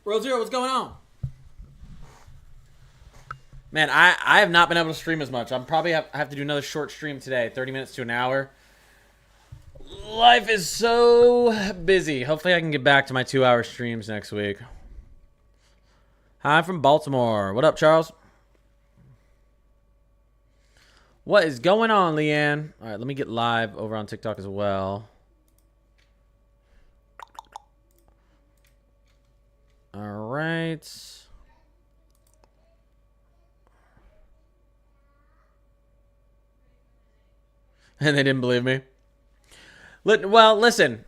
World Zero, what's going on? Man, I have not been able to stream as much. I'm probably have to do another short stream today, 30 minutes to an hour. Life is so busy. Hopefully I can get back to my 2-hour streams next week. Hi, I'm from Baltimore. What up, Charles? What is going on, Leanne? All right, let me get live over on TikTok as well. All right. And they didn't believe me. Well, listen.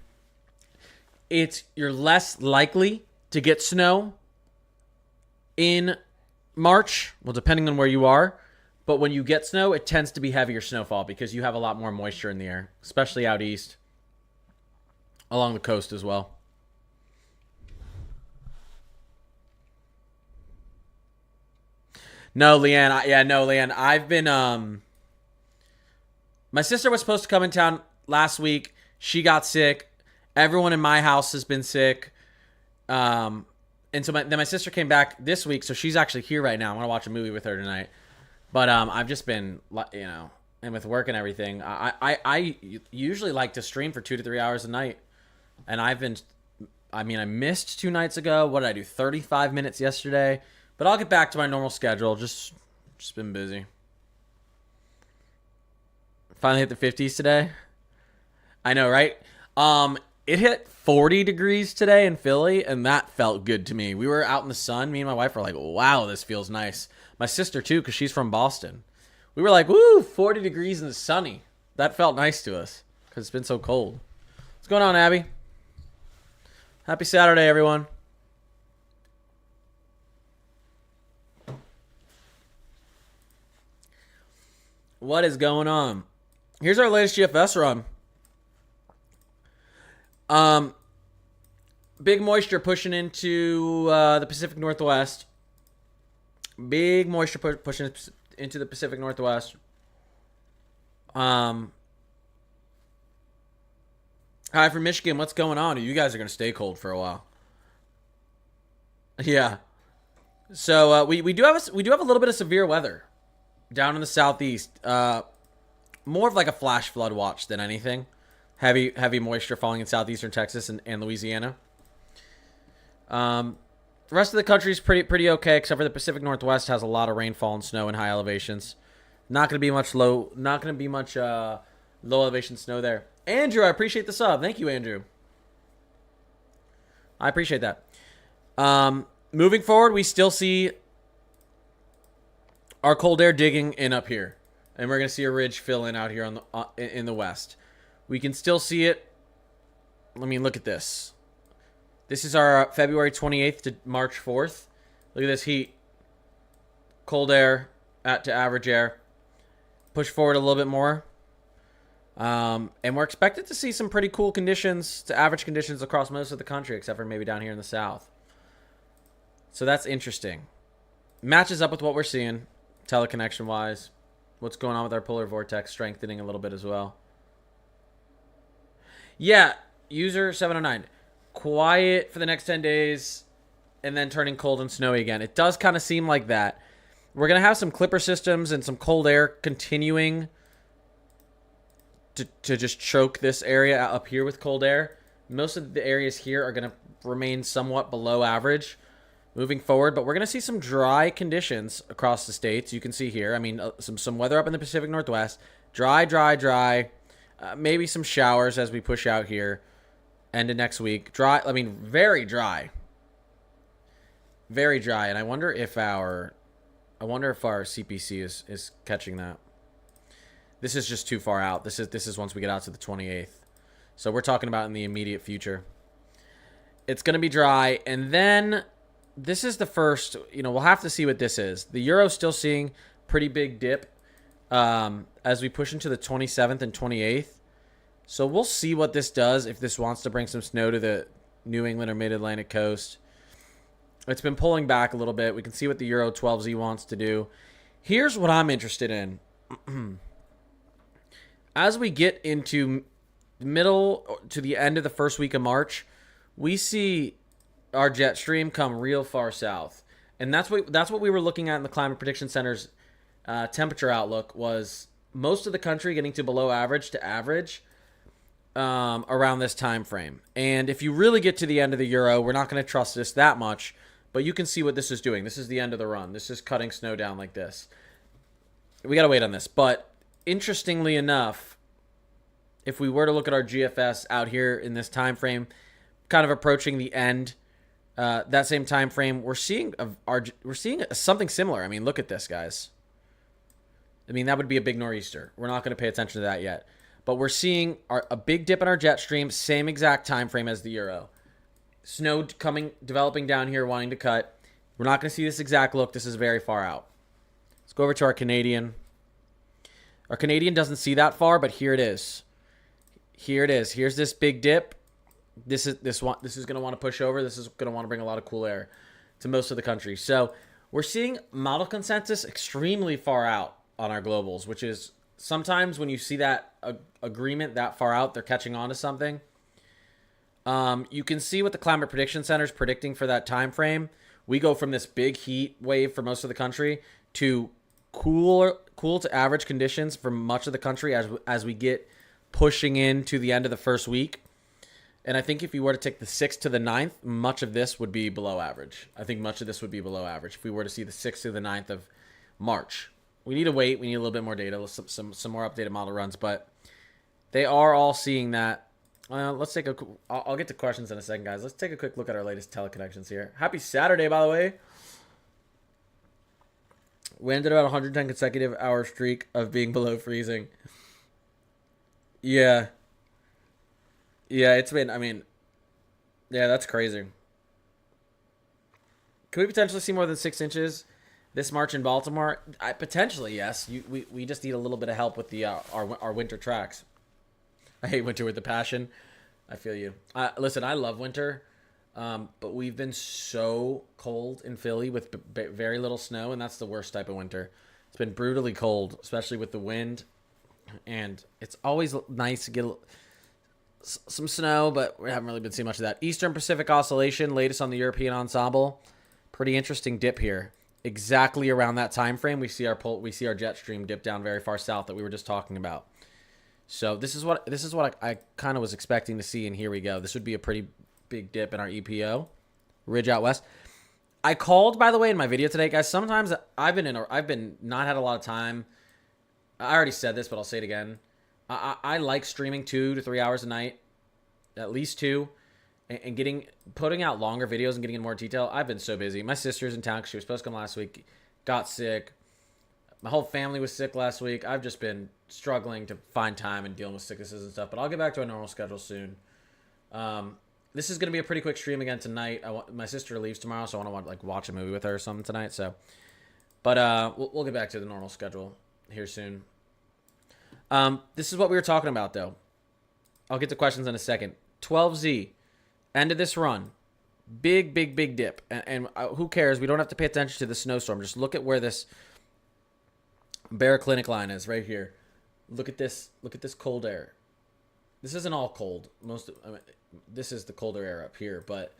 You're less likely to get snow in March. Well, depending on where you are. But when you get snow, it tends to be heavier snowfall because you have a lot more moisture in the air, especially out east, along the coast as well. No, Leanne. Leanne. I've been my sister was supposed to come in town last week. She got sick. Everyone in my house has been sick. And so then my sister came back this week, so she's actually here right now. I'm gonna watch a movie with her tonight. But I've just been, and with work and everything, I usually like to stream for 2 to 3 hours a night. And I missed 2 nights ago. What did I do? 35 minutes yesterday. But I'll get back to my normal schedule. Just been busy. Finally hit the 50s today. I know, right? It hit 40 degrees today in Philly, and that felt good to me. We were out in the sun. Me and my wife were like, wow, this feels nice. My sister, too, because she's from Boston. We were like, woo, 40 degrees and sunny. That felt nice to us because it's been so cold. What's going on, Abby? Happy Saturday, everyone. What is going on? Here's our latest GFS run. Big moisture pushing into the Pacific Northwest. Big moisture pushing into the Pacific Northwest. Hi from Michigan. What's going on? You guys are going to stay cold for a while. Yeah. So we do have a little bit of severe weather down in the southeast. More of like a flash flood watch than anything. Heavy moisture falling in southeastern Texas and Louisiana. The rest of the country is pretty okay, except for the Pacific Northwest has a lot of rainfall and snow in high elevations. Not going to be much low elevation snow there. Andrew, I appreciate the sub. Thank you, Andrew. I appreciate that. Moving forward, we still see our cold air digging in up here, and we're going to see a ridge fill in out here on in the west. We can still see it. Let me look at this. This is our February 28th to March 4th. Look at this heat. Cold air to average air. Push forward a little bit more. And we're expected to see some pretty cool conditions to average conditions across most of the country, except for maybe down here in the south. So that's interesting. Matches up with what we're seeing, teleconnection-wise. What's going on with our polar vortex strengthening a little bit as well. Yeah, user 709. Quiet for the next 10 days and then turning cold and snowy again. It does kind of seem like that. We're going to have some clipper systems and some cold air continuing to just choke this area up here with cold air. Most of the areas here are going to remain somewhat below average moving forward, but we're going to see some dry conditions across the states. You can see here, I mean, some weather up in the Pacific Northwest. Dry. Maybe some showers as we push out here. End of next week. Dry, I mean, very dry. Very dry, and I wonder if our CPC is catching that. This is just too far out. This is once we get out to the 28th. So we're talking about in the immediate future. It's going to be dry, and then this is the first, we'll have to see what this is. The Euro's still seeing pretty big dip as we push into the 27th and 28th. So we'll see what this does, if this wants to bring some snow to the New England or Mid-Atlantic coast. It's been pulling back a little bit. We can see what the Euro 12Z wants to do. Here's what I'm interested in. As we get into middle to the end of the first week of March, we see our jet stream come real far south, and that's what we were looking at in the Climate Prediction Center's temperature outlook, was most of the country getting to below average to average around this time frame. And if you really get to the end of the Euro, we're not going to trust this that much, but you can see what this is doing. This is the end of the run. This is cutting snow down like this. We got to wait on this. But interestingly enough, if we were to look at our GFS out here in this time frame, kind of approaching the end, that same time frame, we're seeing something similar. I mean, look at this, guys. I mean, that would be a big nor'easter. We're not going to pay attention to that yet. But we're seeing a big dip in our jet stream, same exact time frame as the Euro. Snow developing down here, wanting to cut. We're not going to see this exact look. This is very far out. Let's go over to our Canadian. Our Canadian doesn't see that far, but here it is. Here it is. Here's this big dip. This is going to want to push over. This is going to want to bring a lot of cool air to most of the country. So we're seeing model consensus extremely far out on our globals, which is sometimes when you see that agreement that far out, they're catching on to something. You can see what the Climate Prediction Center is predicting for that time frame. We go from this big heat wave for most of the country to cool to average conditions for much of the country as we get pushing into the end of the first week. And I think if you were to take the 6th to the 9th, much of this would be below average. I think much of this would be below average if we were to see the 6th to the 9th of March. We need to wait. We need a little bit more data, some more updated model runs, but they are all seeing that. Let's take I'll get to questions in a second, guys. Let's take a quick look at our latest teleconnections here. Happy Saturday, by the way. We ended about 110 consecutive hour streak of being below freezing. Yeah. Yeah, it's been, yeah, that's crazy. Could we potentially see more than 6 inches this March in Baltimore? Potentially, yes. We just need a little bit of help with the our winter tracks. I hate winter with a passion. I feel you. Listen, I love winter, but we've been so cold in Philly with very little snow, and that's the worst type of winter. It's been brutally cold, especially with the wind, and it's always nice to get some snow, but we haven't really been seeing much of that. Eastern Pacific Oscillation, latest on the European ensemble. Pretty interesting dip here. Exactly around that time frame, we see our jet stream dip down very far south that we were just talking about. So this is what I kind of was expecting to see, and here we go. This would be a pretty big dip in our EPO ridge out west. I called, by the way, in my video today, guys. Sometimes I've been not had a lot of time. I already said this, but I'll say it again. I like streaming 2 to 3 hours a night, at least 2, and putting out longer videos and getting in more detail. I've been so busy. My sister's in town because she was supposed to come last week, got sick. My whole family was sick last week. I've just been struggling to find time and dealing with sicknesses and stuff, but I'll get back to a normal schedule soon. This is going to be a pretty quick stream again tonight. My sister leaves tomorrow, so I want to watch a movie with her or something tonight. So, but we'll get back to the normal schedule here soon. This is what we were talking about, though. I'll get to questions in a second. 12Z, end of this run. Big dip. And who cares? We don't have to pay attention to the snowstorm. Just look at where this Bear Clinic line is right here. Look at this cold air. This isn't all cold. This is the colder air up here. But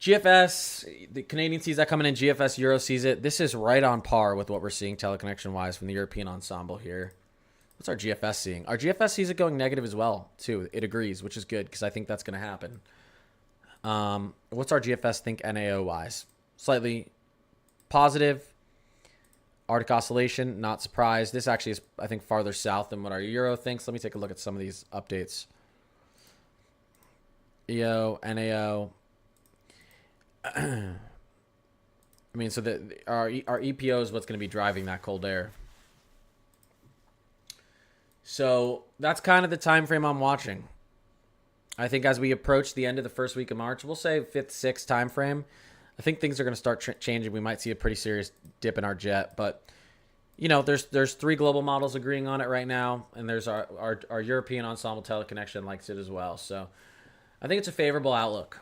GFS, the Canadian sees that coming in. GFS Euro sees it. This is right on par with what we're seeing teleconnection-wise from the European ensemble here. What's our GFS seeing? Our GFS sees it going negative as well, too. It agrees, which is good because I think that's going to happen. What's our GFS think NAO-wise? Slightly positive. Arctic Oscillation, not surprised. This actually is, I think, farther south than what our Euro thinks. Let me take a look at some of these updates. EO, NAO. So our EPO is what's going to be driving that cold air. So that's kind of the time frame I'm watching. I think as we approach the end of the first week of March, we'll say 5th, 6th time frame, I think things are going to start changing. We might see a pretty serious dip in our jet, but there's 3 global models agreeing on it right now, and there's our European ensemble teleconnection likes it as well. So I think it's a favorable outlook.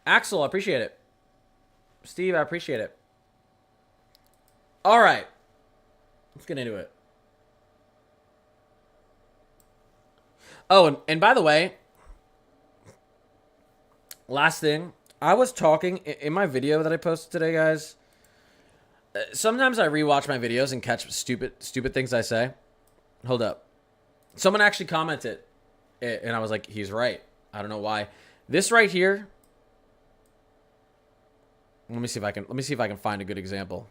Axel, I appreciate it. Steve, I appreciate it. All right, let's get into it. Oh, and by the way, Last thing, I was talking in my video that I posted today, guys. Sometimes I rewatch my videos and catch stupid things I say. Hold up. Someone actually commented, and I was like, he's right. I don't know why. This right here. Let me see if I can find a good example.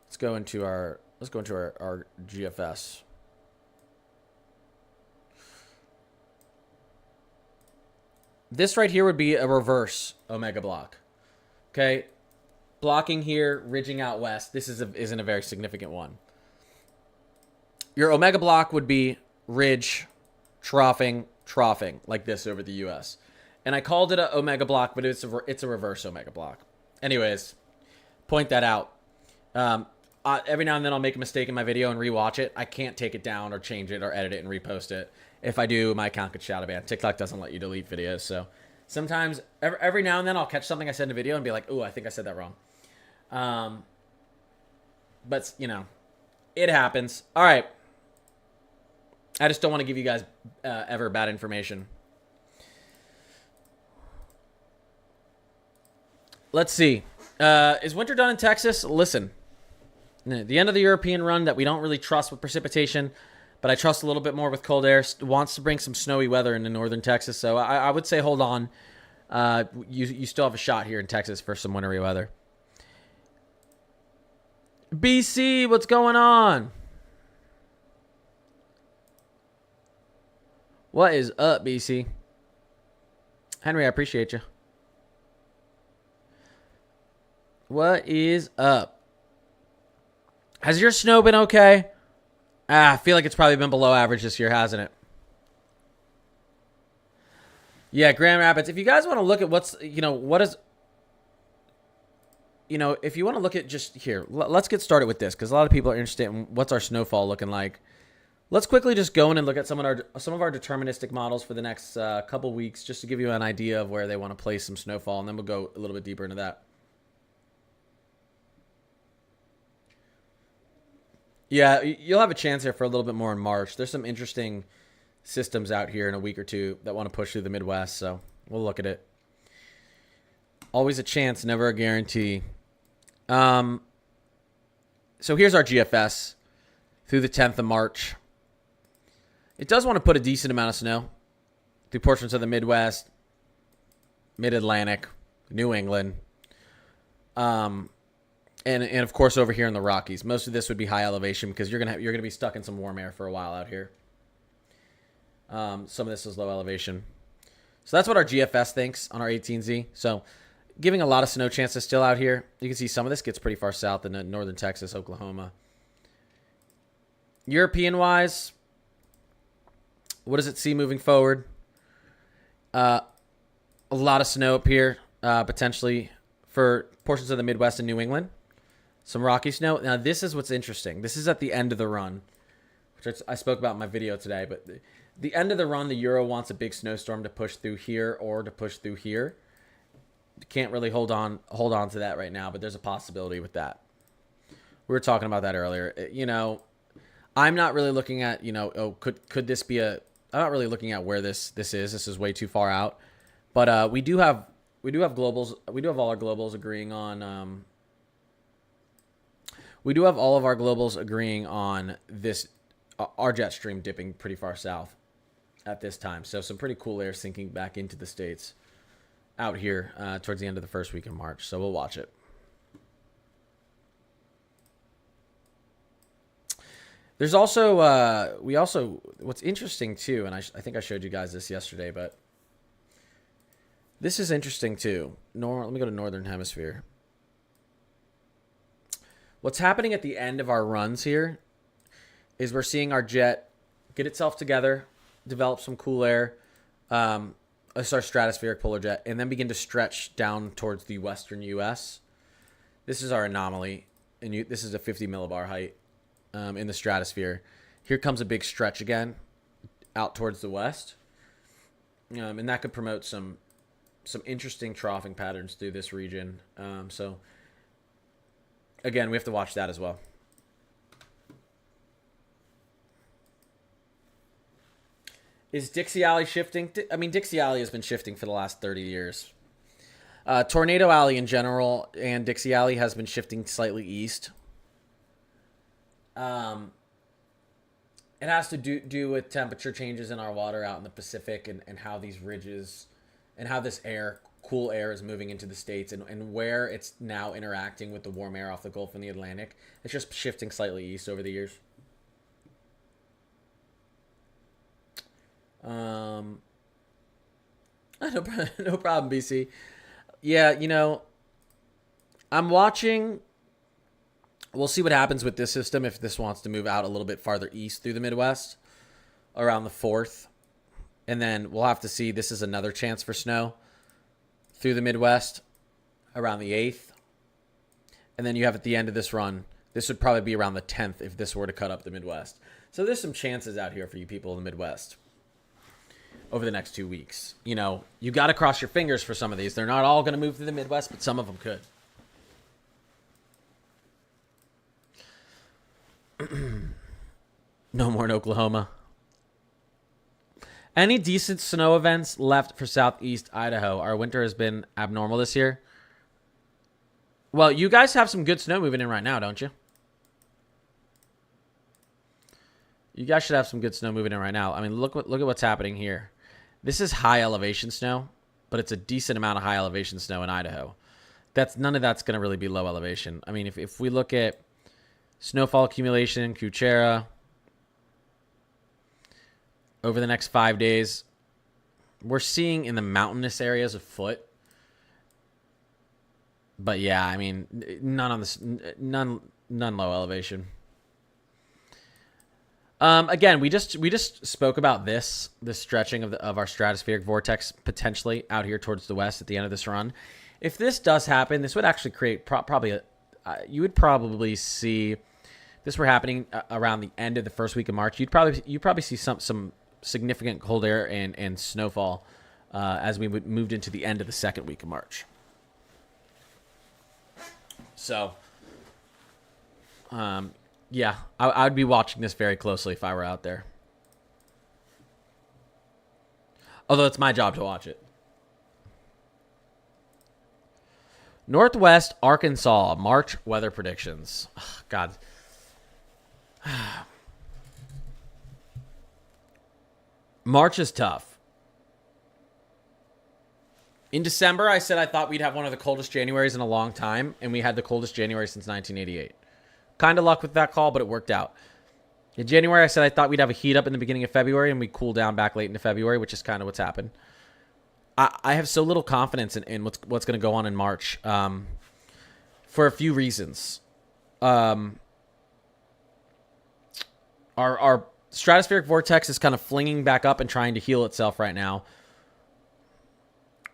Let's go into our GFS. This right here would be a reverse omega block. Okay, blocking here, ridging out west. This isn't a very significant one. Your omega block would be ridge, troughing, like this over the U.S. And I called it a omega block, but it's a reverse omega block. Anyways, point that out. Every now and then I'll make a mistake in my video and rewatch it. I can't take it down or change it or edit it and repost it. If I do, my account gets shadow banned. TikTok doesn't let you delete videos, so sometimes every now and then I'll catch something I said in a video and be like, "Ooh, I think I said that wrong." But you know, it happens. All right. I just don't want to give you guys ever bad information. Let's see. Is winter done in Texas? Listen, the end of the European run that we don't really trust with precipitation, but I trust a little bit more with cold air, wants to bring some snowy weather into northern Texas. So I would say hold on. You still have a shot here in Texas for some wintry weather. BC, what's going on? What is up, BC? Henry, I appreciate you. What is up? Has your snow been okay? I feel like it's probably been below average this year, hasn't it? Yeah, Grand Rapids. If you guys want to look at what's, if you want to look at just here, let's get started with this because a lot of people are interested in what's our snowfall looking like. Let's quickly just go in and look at some of our deterministic models for the next couple weeks just to give you an idea of where they want to place some snowfall, and then we'll go a little bit deeper into that. Yeah, you'll have a chance here for a little bit more in March. There's some interesting systems out here in a week or two that want to push through the Midwest, so we'll look at it. Always a chance, never a guarantee. So here's our GFS through the 10th of March. It does want to put a decent amount of snow through portions of the Midwest, Mid-Atlantic, New England, and of course over here in the Rockies. Most of this would be high elevation because you're gonna be stuck in some warm air for a while out here. Some of this is low elevation. So that's what our GFS thinks on our 18Z. So giving a lot of snow chances still out here. You can see some of this gets pretty far south in northern Texas, Oklahoma. European-wise, what does it see moving forward? A lot of snow up here, potentially for portions of the Midwest and New England. Some rocky snow. Now, this is what's interesting. This is at the end of the run, which I spoke about in my video today. But the end of the run, the Euro wants a big snowstorm to push through here or to push through here. Can't really hold on to that right now, but there's a possibility with that. We were talking about that earlier. I'm not really looking at, could this be I'm not really looking at where this is. This is way too far out. But we do have globals. We do have all our globals agreeing on we do have all of our globals agreeing on this our jet stream dipping pretty far south at this time. So some pretty cool air sinking back into the States out here towards the end of the first week in March. So we'll watch it. There's also, what's interesting too, and I think I showed you guys this yesterday, but this is interesting too. Let me go to Northern Hemisphere. What's happening at the end of our runs here is we're seeing our jet get itself together, develop some cool air, it's our stratospheric polar jet, and then begin to stretch down towards the western U.S. This is our anomaly, and this is a 50 millibar height in the stratosphere. Here comes a big stretch again out towards the west, and that could promote some interesting troughing patterns through this region. So again, we have to watch that as well. Is Dixie Alley shifting? I mean, Dixie Alley has been shifting for the last 30 years. Tornado Alley in general and Dixie Alley has been shifting slightly east. It has to do with temperature changes in our water out in the Pacific and how these ridges and how this cool air is moving into the States and where it's now interacting with the warm air off the Gulf and the Atlantic. It's just shifting slightly east over the years. No problem, BC. Yeah, you know, I'm watching. We'll see what happens with this system if this wants to move out a little bit farther east through the Midwest around the 4th. And then we'll have to see. This is another chance for snow through the Midwest around the 8th. And then you have at the end of this run, this would probably be around the 10th if this were to cut up the Midwest. So there's some chances out here for you people in the Midwest over the next 2 weeks. You know, you got to cross your fingers for some of these. They're not all going to move to the Midwest, but some of them could. No more in Oklahoma. Any decent snow events left for southeast Idaho? Our winter has been abnormal this year. Well, you guys have some good snow moving in right now, don't you? You guys should have some good snow moving in right now. I mean, look at what's happening here. This is high elevation snow, but it's a decent amount of high elevation snow in Idaho. None of that's going to really be low elevation. I mean, if we look at snowfall accumulation in Kuchera over the next 5 days, we're seeing in the mountainous areas a foot. But yeah, I mean, none low elevation. Again, we just spoke about this stretching of our stratospheric vortex potentially out here towards the west at the end of this run. If this does happen, this would actually create you would probably see this were happening around the end of the first week of March. You'd probably see some significant cold air and snowfall as we moved into the end of the second week of March. So, yeah, I would be watching this very closely if I were out there. Although it's my job to watch it. Northwest Arkansas, March weather predictions. Oh, God. March is tough. In December, I said I thought we'd have one of the coldest Januaries in a long time, and we had the coldest January since 1988. Kind of luck with that call, but it worked out. In January, I said I thought we'd have a heat up in the beginning of February, and we cool down back late into February, which is kind of what's happened. I have so little confidence in what's going to go on in March for a few reasons. Our stratospheric vortex is kind of flinging back up and trying to heal itself right now.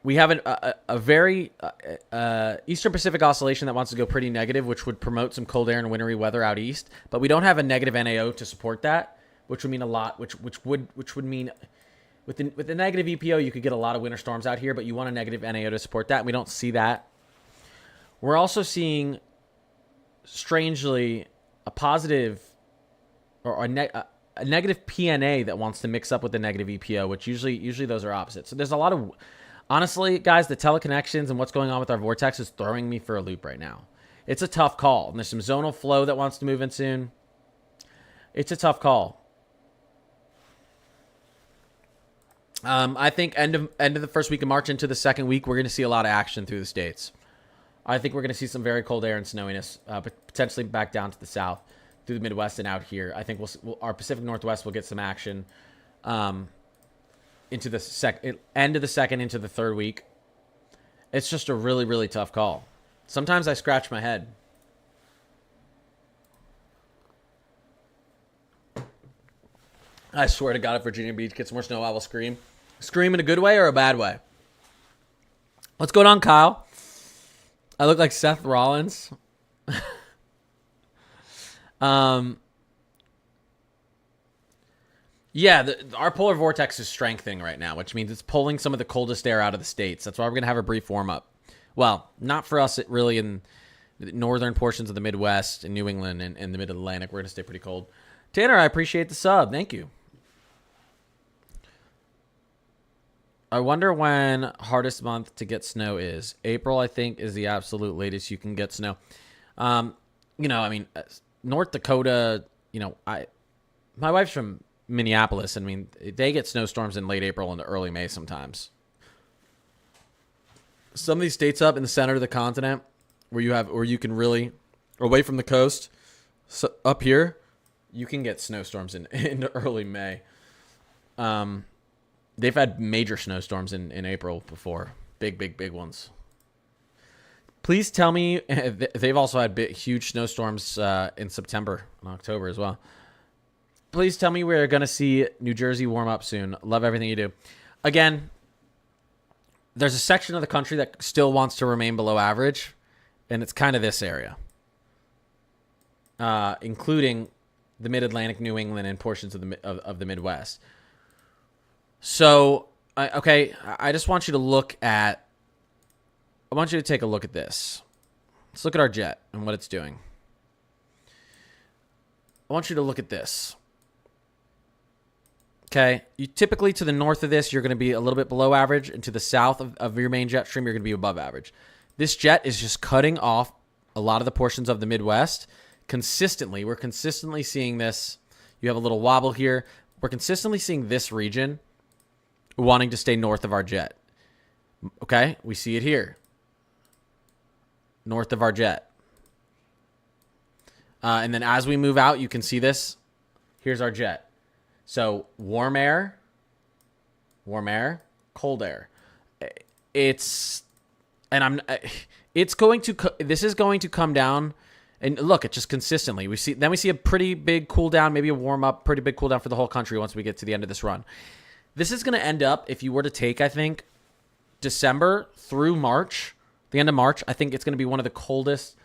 We have a very Eastern Pacific oscillation that wants to go pretty negative, which would promote some cold air and wintry weather out east. But we don't have a negative NAO to support that, which would mean a lot. Which would mean with the negative EPO, you could get a lot of winter storms out here. But you want a negative NAO to support that, and we don't see that. We're also seeing, strangely, a positive or a negative PNA that wants to mix up with the negative EPO, which usually those are opposite. So there's a lot of. Honestly, guys, the teleconnections and what's going on with our vortex is throwing me for a loop right now. It's a tough call. And there's some zonal flow that wants to move in soon. It's a tough call. I think end of the first week of March into the second week, we're going to see a lot of action through the states. I think we're going to see some very cold air and snowiness, potentially back down to the south, through the Midwest and out here. I think our Pacific Northwest will get some action. Into the end of the second into the third week. It's just a really, really tough call. Sometimes I scratch my head. I swear to God, if Virginia Beach gets more snow, I will scream. Scream in a good way or a bad way? What's going on, Kyle? I look like Seth Rollins. Yeah, our polar vortex is strengthening right now, which means it's pulling some of the coldest air out of the states. That's why we're going to have a brief warm-up. Well, not for us really in the northern portions of the Midwest and New England and the Mid-Atlantic. We're going to stay pretty cold. Tanner, I appreciate the sub. Thank you. I wonder when hardest month to get snow is. April, I think, is the absolute latest you can get snow. I mean, North Dakota, my wife's from Minneapolis. And I mean, they get snowstorms in late April and early May sometimes. Some of these states up in the center of the continent where you can really, away from the coast, so up here, you can get snowstorms in early May. They've had major snowstorms in April before. Big ones. Please tell me, they've also had huge snowstorms in September and October as well. Please tell me we're going to see New Jersey warm up soon. Love everything you do. Again, there's a section of the country that still wants to remain below average, and it's kind of this area, including the Mid-Atlantic, New England, and portions of the Midwest. So, I just want you to I want you to take a look at this. Let's look at our jet and what it's doing. I want you to look at this. Okay, you typically to the north of this, you're going to be a little bit below average, and to the south of your main jet stream, you're going to be above average. This jet is just cutting off a lot of the portions of the Midwest consistently. We're consistently seeing this. You have a little wobble here. We're consistently seeing this region wanting to stay north of our jet. Okay, we see it here. North of our jet. And then as we move out, you can see this. Here's our jet. So warm air, cold air. This is going to come down, and look, it just consistently. We see a pretty big cool down, maybe a warm up, pretty big cool down for the whole country once we get to the end of this run. This is going to end up, if you were to take, I think, December through March, the end of March, I think it's going to be one of the coldest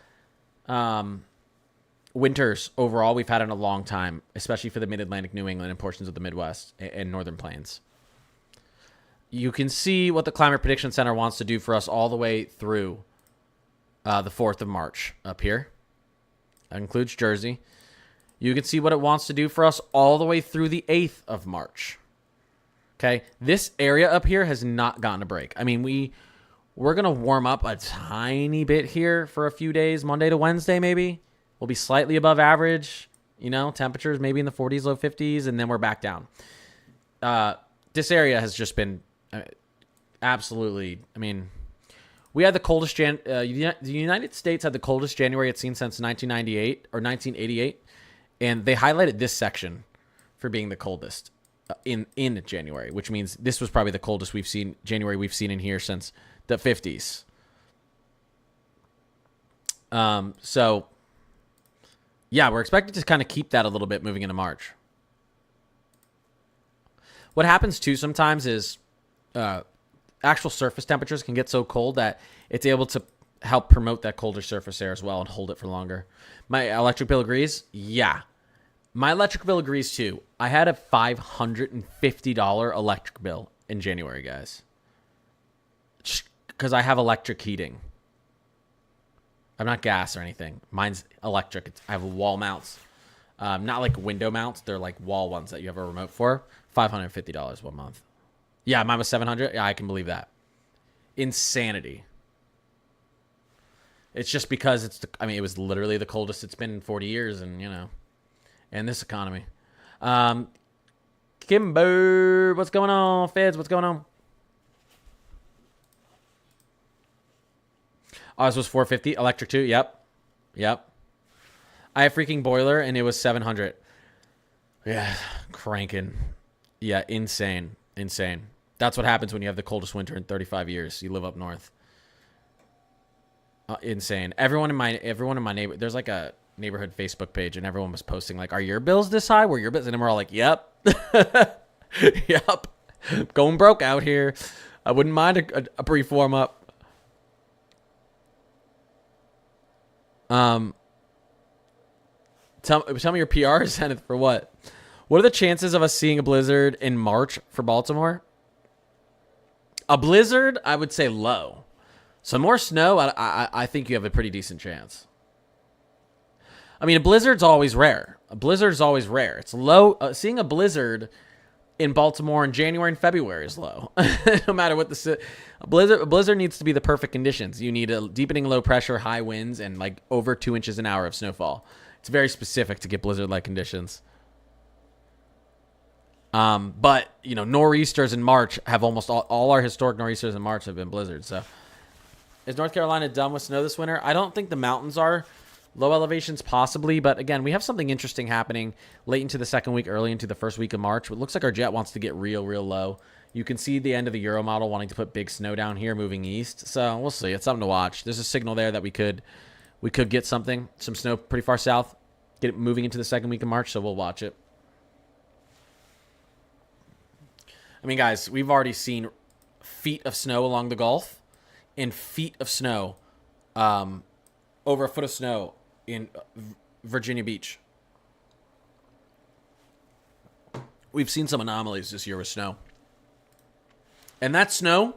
winters overall we've had in a long time, especially for the Mid-Atlantic, New England, and portions of the Midwest and Northern Plains. You can see what the Climate Prediction Center wants to do for us all the way through the 4th of March up here. That includes Jersey. You can see what it wants to do for us all the way through the 8th of March. Okay, this area up here has not gotten a break. I mean, we're going to warm up a tiny bit here for a few days, Monday to Wednesday maybe. We'll be slightly above average, temperatures maybe in the 40s, low 50s, and then we're back down. This area has just been absolutely, we had the coldest, the United States had the coldest January it's seen since 1998 or 1988, and they highlighted this section for being the coldest in January, which means this was probably the coldest January we've seen in here since the 50s. So yeah, we're expected to kind of keep that a little bit moving into March. What happens too sometimes is actual surface temperatures can get so cold that it's able to help promote that colder surface air as well and hold it for longer. My electric bill agrees? Yeah. My electric bill agrees too. I had a $550 electric bill in January, guys. Because I have electric heating. I'm not gas or anything. Mine's electric. I have wall mounts. Not like window mounts. They're like wall ones that you have a remote for. $550 one month. Yeah, mine was $700. Yeah, I can believe that. Insanity. It's just because it was literally the coldest it's been in 40 years and, and this economy. Kimber, what's going on? Feds, what's going on? Oh, this was $450. Electric too. Yep. I have freaking boiler and it was $700. Yeah, cranking. Yeah, insane. That's what happens when you have the coldest winter in 35 years. You live up north. Insane. Everyone in my neighbor, there's like a neighborhood Facebook page, and everyone was posting like, "Are your bills this high? Were your bills?" And then we're all like, "Yep, yep, going broke out here. I wouldn't mind a brief warm up." Tell me your PR incentive for what? What are the chances of us seeing a blizzard in March for Baltimore? A blizzard, I would say low. Some more snow, I think you have a pretty decent chance. A blizzard's always rare. It's low. Seeing a blizzard in Baltimore in January and February is low. No matter what a blizzard needs to be the perfect conditions. You need a deepening low pressure, high winds, and like over 2 inches an hour of snowfall. It's very specific to get blizzard-like conditions. But nor'easters in March have almost all our historic nor'easters in March have been blizzards. So, is North Carolina done with snow this winter? I don't think the mountains are. Low elevations possibly, but again, we have something interesting happening late into the second week, early into the first week of March. It looks like our jet wants to get real low. You can see the end of the Euro model wanting to put big snow down here, moving east. So we'll see. It's something to watch. There's a signal there that we could get some snow pretty far south, get it moving into the second week of March. So we'll watch it. I mean, guys, we've already seen feet of snow along the Gulf and feet of snow, over a foot of snow in Virginia Beach. We've seen some anomalies this year with snow. And that snow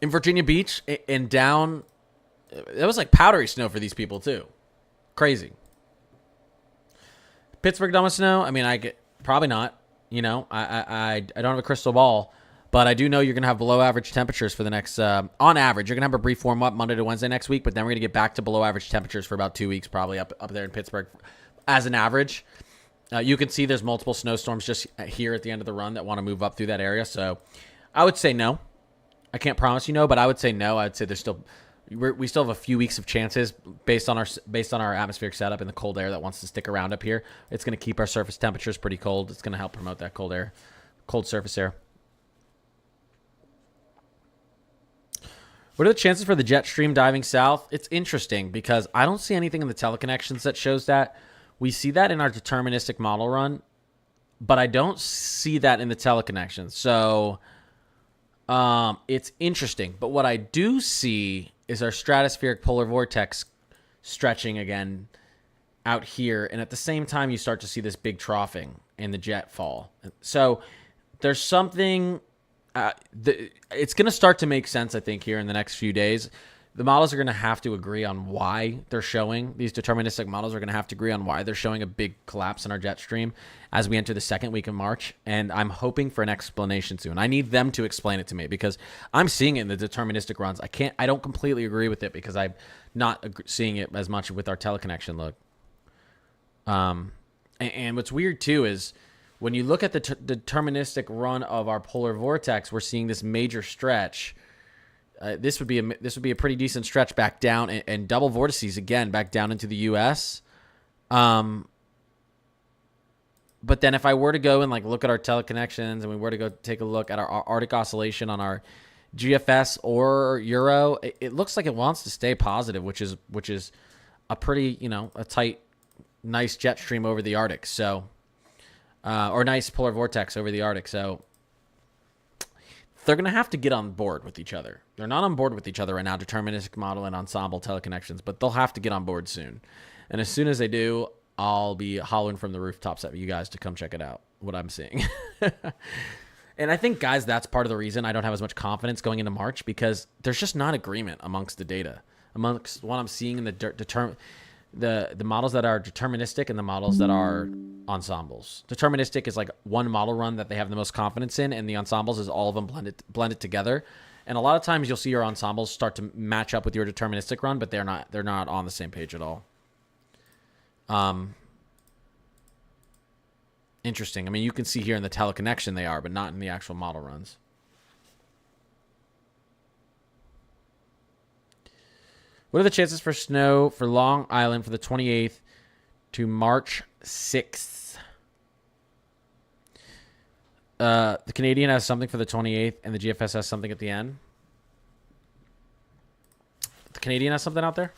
in Virginia Beach and down, it was like powdery snow for these people too. Crazy. Pittsburgh done with snow? I mean, probably not. I don't have a crystal ball. But I do know you're going to have below average temperatures for the next, on average. You're going to have a brief warm up Monday to Wednesday next week, but then we're going to get back to below average temperatures for about 2 weeks, probably up there in Pittsburgh as an average. You can see there's multiple snowstorms just here at the end of the run that want to move up through that area. So I would say no. I can't promise no, but I would say no. I'd say we still have a few weeks of chances based on our atmospheric setup and the cold air that wants to stick around up here. It's going to keep our surface temperatures pretty cold. It's going to help promote that cold surface air. What are the chances for the jet stream diving south? It's interesting because I don't see anything in the teleconnections that shows that. We see that in our deterministic model run, but I don't see that in the teleconnections. So it's interesting. But what I do see is our stratospheric polar vortex stretching again out here. And at the same time, you start to see this big troughing in the jet fall. So there's something... it's going to start to make sense, I think, here in the next few days. The models are going to have to agree on why they're showing. These deterministic models are going to have to agree on why they're showing a big collapse in our jet stream as we enter the second week of March. And I'm hoping for an explanation soon. I need them to explain it to me because I'm seeing it in the deterministic runs. I don't completely agree with it because I'm not seeing it as much with our teleconnection look. And what's weird too is when you look at the deterministic run of our polar vortex, we're seeing this major stretch. This would be a pretty decent stretch back down and double vortices again back down into the U.S. But then if I were to go and like look at our teleconnections and we were to go take a look at our Arctic oscillation on our GFS or Euro, it looks like it wants to stay positive, which is a pretty a tight, nice jet stream over the Arctic. So. Or nice polar vortex over the Arctic. So they're going to have to get on board with each other. They're not on board with each other right now, deterministic model and ensemble teleconnections, but they'll have to get on board soon. And as soon as they do, I'll be hollering from the rooftops at you guys to come check it out, what I'm seeing. And I think, guys, that's part of the reason I don't have as much confidence going into March because there's just not agreement amongst the data, amongst what I'm seeing in the models that are deterministic and the models that are ensembles. Deterministic is like one model run that they have the most confidence in, and the ensembles is all of them blended together. And a lot of times you'll see your ensembles start to match up with your deterministic run, but they're not on the same page at all. Interesting. I mean, you can see here in the teleconnection they are, but not in the actual model runs. What are the chances for snow for Long Island for the 28th to March 6th? The Canadian has something for the 28th, and the GFS has something at the end. The Canadian has something out there?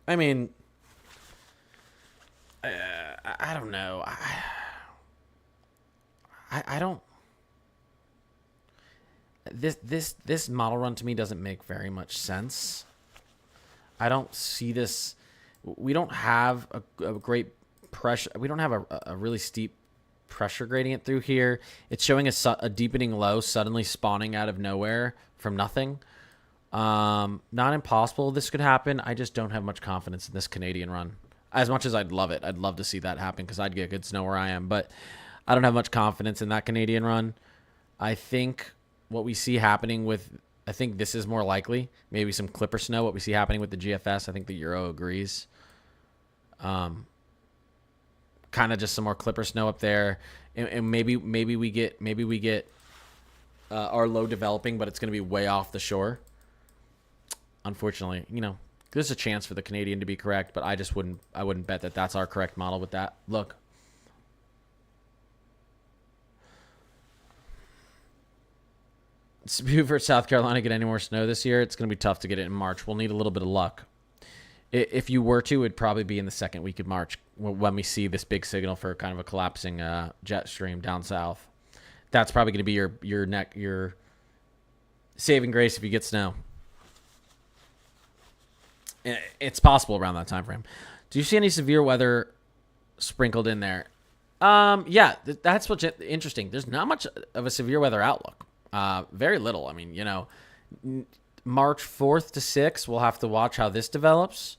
I mean, I don't know. I don't... This model run to me doesn't make very much sense. I don't see this. We don't have a great pressure. We don't have a really steep pressure gradient through here. It's showing a deepening low suddenly spawning out of nowhere from nothing. Not impossible this could happen. I just don't have much confidence in this Canadian run. As much as I'd love it, I'd love to see that happen because I'd get good snow where I am. But I don't have much confidence in that Canadian run. I think what we see happening with, I think this is more likely. Maybe some clipper snow. What we see happening with the GFS, I think the Euro agrees. Kind of just some more clipper snow up there, and maybe we get our low developing, but it's going to be way off the shore. Unfortunately, there's a chance for the Canadian to be correct, but I wouldn't bet that that's our correct model with that. Look. Beaufort, South Carolina get any more snow this year? It's going to be tough to get it in March. We'll need a little bit of luck. If you were to, it'd probably be in the second week of March when we see this big signal for kind of a collapsing jet stream down south. That's probably going to be your saving grace if you get snow. It's possible around that time frame. Do you see any severe weather sprinkled in there? Yeah, that's what's interesting. There's not much of a severe weather outlook. Very little. I mean, March 4th to 6th, we'll have to watch how this develops.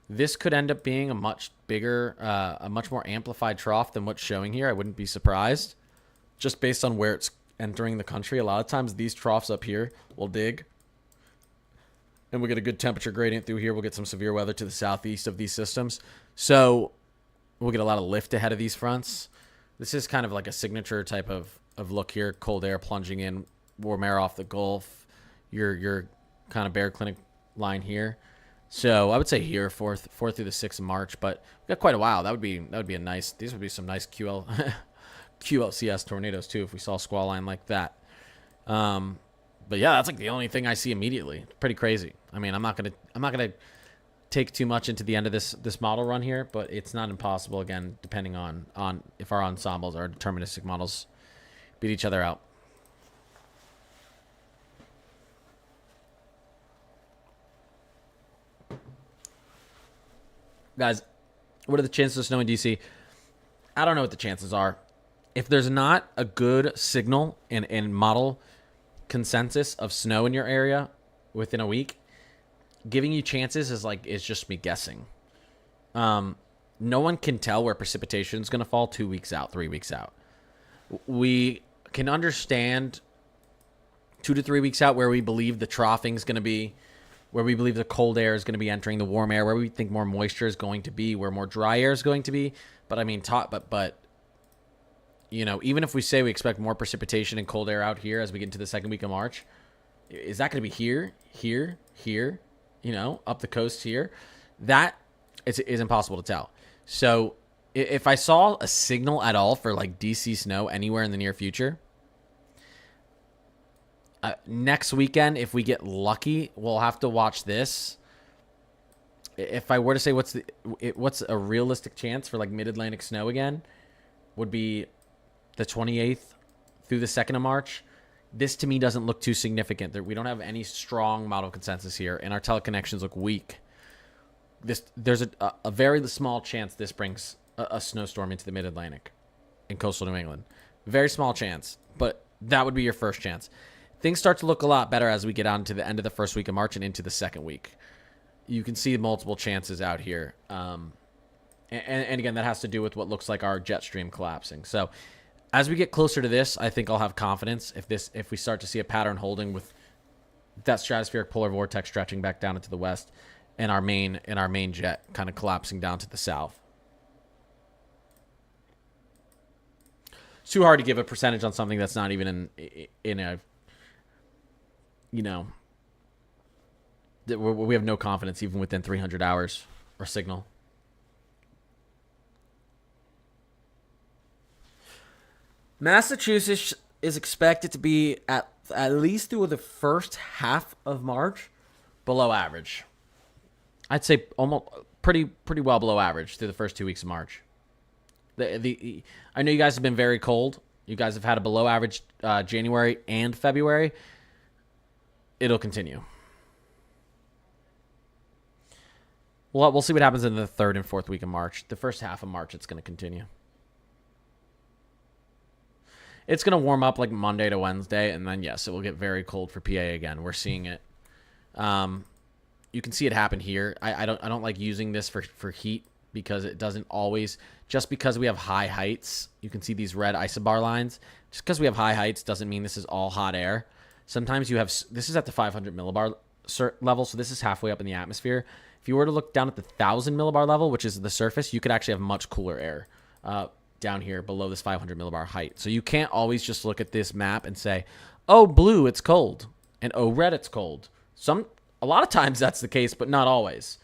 This could end up being a much bigger, a much more amplified trough than what's showing here. I wouldn't be surprised. Just based on where it's entering the country. A lot of times these troughs up here will dig. And we'll get a good temperature gradient through here. We'll get some severe weather to the southeast of these systems. So we'll get a lot of lift ahead of these fronts. This is kind of like a signature type of look here. Cold air plunging in, warm air off the Gulf. Your kind of Bear Clinic line here. So I would say here, 4th through the 6th of March. But we've got quite a while. That would be a nice. These would be some nice QLCS tornadoes too if we saw a squall line like that. But yeah, that's like the only thing I see immediately. It's pretty crazy. I mean, I'm not gonna take too much into the end of this model run here, but it's not impossible. Again, depending on if our ensembles, our deterministic models, beat each other out. Guys, what are the chances of snow in DC? I don't know what the chances are. If there's not a good signal and model consensus of snow in your area within a week, giving you chances is just me guessing. No one can tell where precipitation is going to fall 2 weeks out, 3 weeks out. We can understand 2 to 3 weeks out where we believe the troughing is going to be, where we believe the cold air is going to be entering the warm air, where we think more moisture is going to be, where more dry air is going to be. But I mean, even if we say we expect more precipitation and cold air out here as we get into the second week of March, is that going to be here, up the coast here? That is impossible to tell. So if I saw a signal at all for like DC snow anywhere in the near future, next weekend, if we get lucky, we'll have to watch this. If I were to say what's a realistic chance for like mid-Atlantic snow again, would be the 28th through the 2nd of March. This to me doesn't look too significant. We don't have any strong model consensus here, and our teleconnections look weak. There's a very small chance this brings a snowstorm into the mid-Atlantic in coastal New England. Very small chance, but that would be your first chance. Things start to look a lot better as we get on to the end of the first week of March and into the second week. You can see multiple chances out here. And again, that has to do with what looks like our jet stream collapsing. So as we get closer to this, I think I'll have confidence if we start to see a pattern holding with that stratospheric polar vortex stretching back down into the west and our main jet kind of collapsing down to the south. It's too hard to give a percentage on something that's not even in a, we have no confidence even within 300 hours or signal. Massachusetts is expected to be at least through the first half of March below average. I'd say almost pretty well below average through the first 2 weeks of March. I know you guys have been very cold. You guys have had a below average January and February. It'll continue. We'll see what happens in the 3rd and 4th week of March. The first half of March, it's going to continue. It's going to warm up like Monday to Wednesday, and then, yes, it will get very cold for PA again. We're seeing it. You can see it happen here. I don't like using this for heat because it doesn't always, just because we have high heights, you can see these red isobar lines. Just because we have high heights doesn't mean this is all hot air. Sometimes you have, this is at the 500 millibar level, so this is halfway up in the atmosphere. If you were to look down at the 1000 millibar level, which is the surface, you could actually have much cooler air down here below this 500 millibar height. So you can't always just look at this map and say, oh, blue, it's cold, and oh, red, it's cold. A lot of times that's the case, but not always.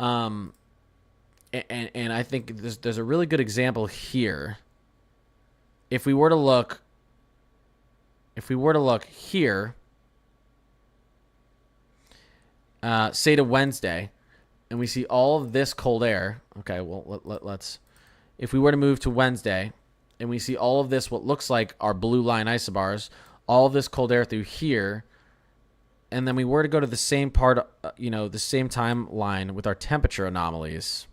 And I think there's a really good example here. If we were to look here, say to Wednesday, and we see all of this cold air. Okay, well, let's. If we were to move to Wednesday, and we see all of this, what looks like our blue line isobars, all of this cold air through here, and then we were to go to the same part, the same timeline with our temperature anomalies.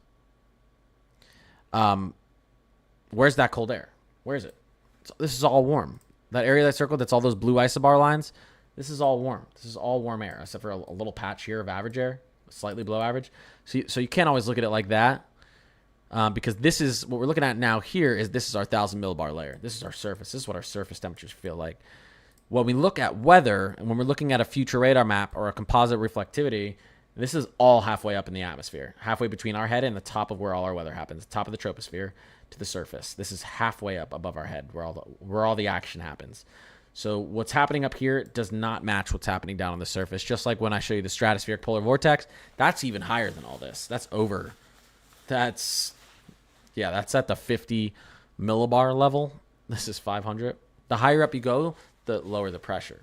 Where's that cold air? Where is it? This is all warm. That area that I circled, that's all those blue isobar lines. This is all warm. This is all warm air, except for a little patch here of average air, slightly below average. So you can't always look at it like that, because this is what we're looking at now. Here is this is our 1000 millibar layer. This is our surface. This is what our surface temperatures feel like. When we look at weather, and when we're looking at a future radar map or a composite reflectivity, this is all halfway up in the atmosphere, halfway between our head and the top of where all our weather happens, the top of the troposphere to the surface. This is halfway up above our head where all the action happens. So what's happening up here does not match what's happening down on the surface. Just like when I show you the stratospheric polar vortex, that's even higher than all this. That's over. That's at the 50 millibar level. This is 500. The higher up you go, the lower the pressure.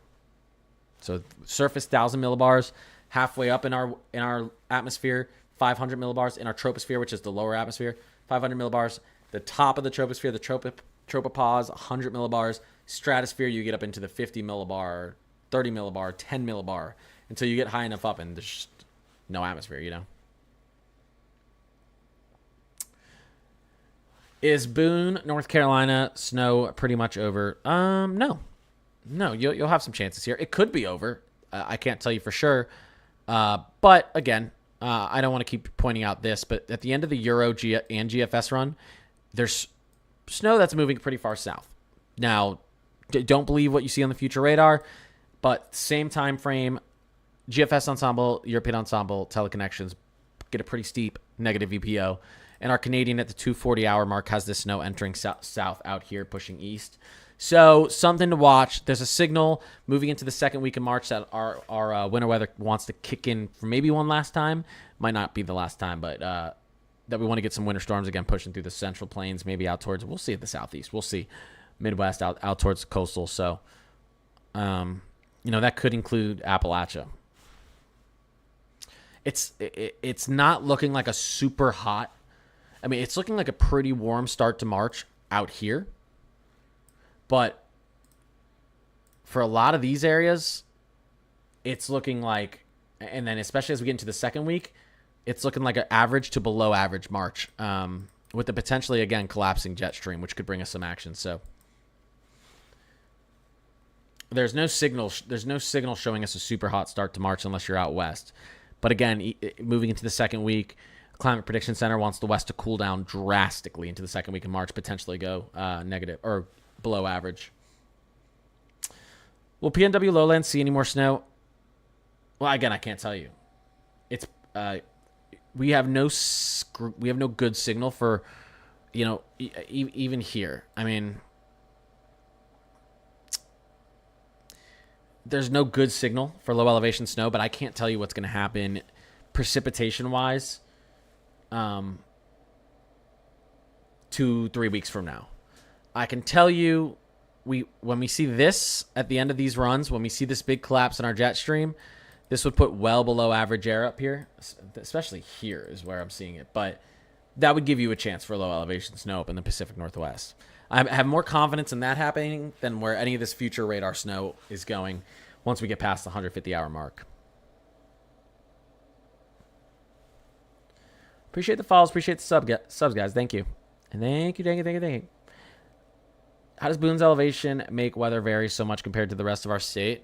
So surface 1000 millibars, halfway up in our atmosphere, 500 millibars in our troposphere, which is the lower atmosphere, 500 millibars. The top of the troposphere, the tropopause, 100 millibars. Stratosphere, you get up into the 50 millibar, 30 millibar, 10 millibar, until you get high enough up and there's just no atmosphere, Is Boone, North Carolina, snow pretty much over? No. You'll have some chances here. It could be over. I can't tell you for sure. But again, I don't want to keep pointing out this, but at the end of the Euro and GFS run, there's snow that's moving pretty far south. Now, don't believe what you see on the future radar, but same time frame, GFS ensemble, European ensemble, teleconnections get a pretty steep negative VPO. And our Canadian at the 240 hour mark has this snow entering south out here, pushing east. So something to watch. There's a signal moving into the second week of March that our winter weather wants to kick in for maybe one last time. Might not be the last time, but that we want to get some winter storms again pushing through the central plains, maybe out towards, we'll see at the southeast. We'll see Midwest out towards the coastal. So, that could include Appalachia. It's not looking like a super hot. I mean, it's looking like a pretty warm start to March out here. But for a lot of these areas, it's looking like, and then especially as we get into the second week, it's looking like an average to below average March, with the potentially, again, collapsing jet stream, which could bring us some action. So there's no signal showing us a super hot start to March unless you're out west. But again, moving into the second week, Climate Prediction Center wants the west to cool down drastically into the second week of March, potentially go negative or below average. Will PNW Lowlands see any more snow? Well, again, I can't tell you. It's we have no good signal for, even here. I mean, there's no good signal for low elevation snow, but I can't tell you what's going to happen precipitation wise 2-3 weeks from now. I can tell you when we see this at the end of these runs, when we see this big collapse in our jet stream, this would put well below average air up here, especially here is where I'm seeing it. But that would give you a chance for low elevation snow up in the Pacific Northwest. I have more confidence in that happening than where any of this future radar snow is going once we get past the 150-hour mark. Appreciate the follows. Appreciate the subs, guys. Thank you. And thank you. How does Boone's elevation make weather vary so much compared to the rest of our state?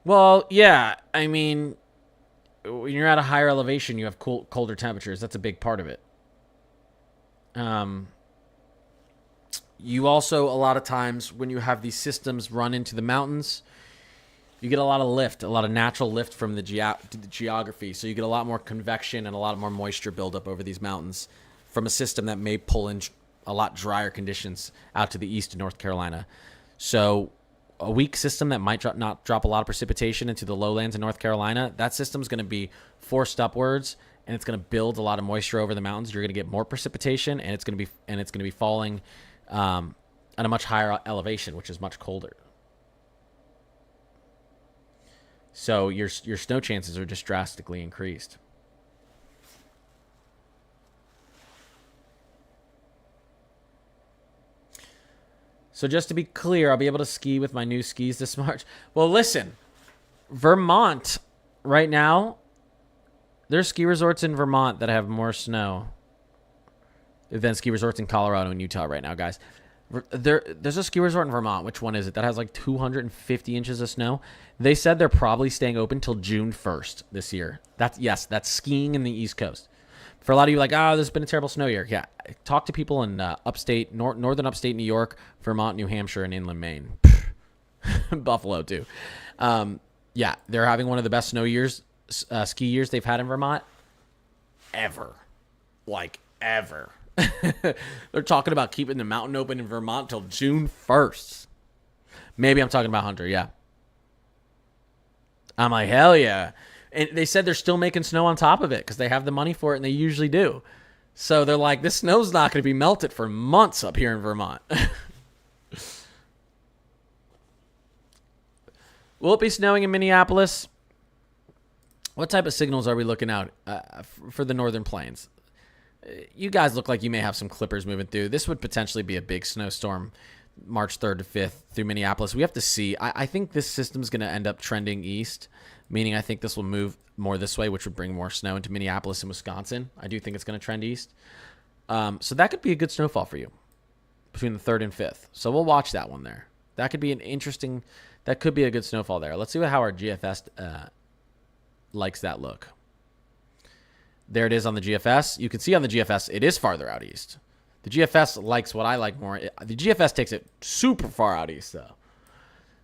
Well, yeah. I mean, when you're at a higher elevation, you have colder temperatures. That's a big part of it. You also, a lot of times, when you have these systems run into the mountains, you get a lot of lift, a lot of natural lift from the geography. So you get a lot more convection and a lot more moisture buildup over these mountains from a system that may pull in a lot drier conditions out to the east of North Carolina. So a weak system that might not drop a lot of precipitation into the lowlands in North Carolina, that system's going to be forced upwards, and it's going to build a lot of moisture over the mountains. You're going to get more precipitation, and it's going to be falling at a much higher elevation, which is much colder. So your snow chances are just drastically increased. So just to be clear, I'll be able to ski with my new skis this March. Well, listen, Vermont right now, there's ski resorts in Vermont that have more snow than ski resorts in Colorado and Utah right now, guys. There's a ski resort in Vermont. Which one is it? That has like 250 inches of snow. They said they're probably staying open till June 1st this year. That's skiing in the East Coast. For a lot of you, like, this has been a terrible snow year. Yeah, talk to people in northern upstate New York, Vermont, New Hampshire, and inland Maine. Buffalo, too. Yeah, they're having one of the best ski years they've had in Vermont ever. Like, ever. They're talking about keeping the mountain open in Vermont till June 1st. Maybe I'm talking about Hunter, yeah. I'm like, hell yeah. And they said they're still making snow on top of it because they have the money for it, and they usually do. So they're like, this snow's not going to be melted for months up here in Vermont. Will it be snowing in Minneapolis? What type of signals are we looking out for the northern plains? You guys look like you may have some clippers moving through. This would potentially be a big snowstorm March 3rd to 5th through Minneapolis. We have to see. I think this system's going to end up trending east, meaning I think this will move more this way, which would bring more snow into Minneapolis and Wisconsin. I do think it's going to trend east. So that could be a good snowfall for you between the 3rd and 5th. So we'll watch that one there. That could be that could be a good snowfall there. Let's see how our GFS likes that look. There it is on the GFS. You can see on the GFS, it is farther out east. The GFS likes what I like more. The GFS takes it super far out east, though.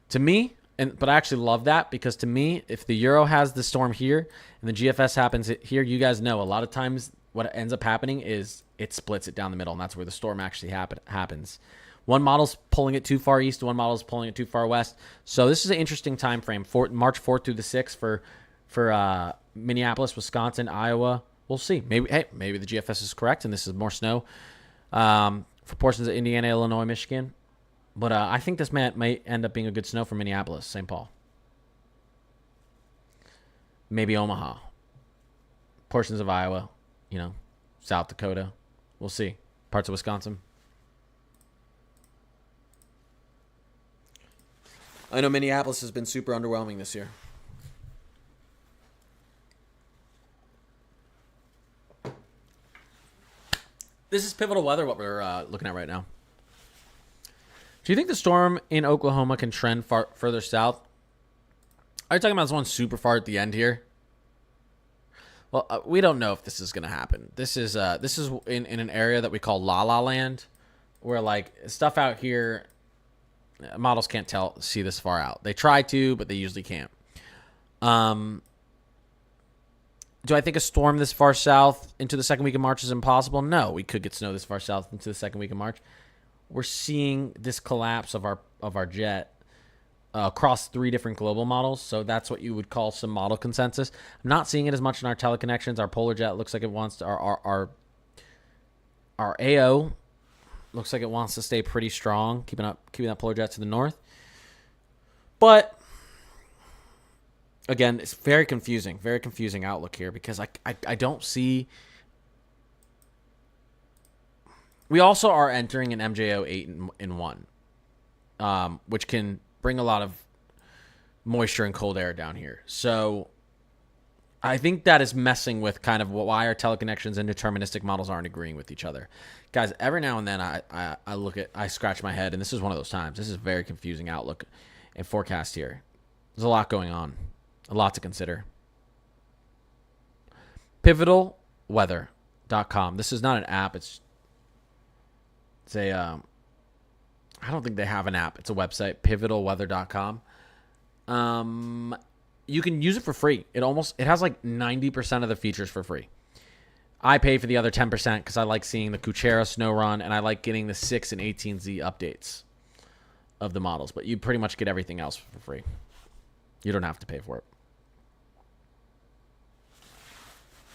To me, but I actually love that because to me, if the Euro has the storm here and the GFS happens here, you guys know a lot of times what ends up happening is it splits it down the middle, and that's where the storm actually happens. One model's pulling it too far east, one model's pulling it too far west. So this is an interesting time frame. March 4th through the 6th for Minneapolis, Wisconsin, Iowa. We'll see. Maybe the GFS is correct, and this is more snow for portions of Indiana, Illinois, Michigan. But I think this might end up being a good snow for Minneapolis, St. Paul. Maybe Omaha. Portions of Iowa, South Dakota. We'll see. Parts of Wisconsin. I know Minneapolis has been super underwhelming this year. This is pivotal weather, what we're looking at right now. Do you think the storm in Oklahoma can trend further south? Are you talking about this one super far at the end here? Well, we don't know if this is going to happen. This is in an area that we call La La Land, where like stuff out here, models can't see this far out. They try to, but they usually can't. Do I think a storm this far south into the second week of March is impossible? No, we could get snow this far south into the second week of March. We're seeing this collapse of our jet across 3 different global models, so that's what you would call some model consensus. I'm not seeing it as much in our teleconnections. Our polar jet looks like it wants to. Our AO looks like it wants to stay pretty strong, keeping that polar jet to the north. But again, it's very confusing outlook here because I don't see. We also are entering an MJO 8-1, which can bring a lot of moisture and cold air down here. So I think that is messing with kind of why our teleconnections and deterministic models aren't agreeing with each other. Guys, every now and then I scratch my head, and this is one of those times. This is a very confusing outlook and forecast here. There's a lot going on. A lot to consider. pivotalweather.com. This is not an app. It's a I don't think they have an app. It's a website, pivotalweather.com. You can use it for free. It has like 90% of the features for free. I pay for the other 10% because I like seeing the Kuchera snow run, and I like getting the 6 and 18Z updates of the models. But you pretty much get everything else for free. You don't have to pay for it.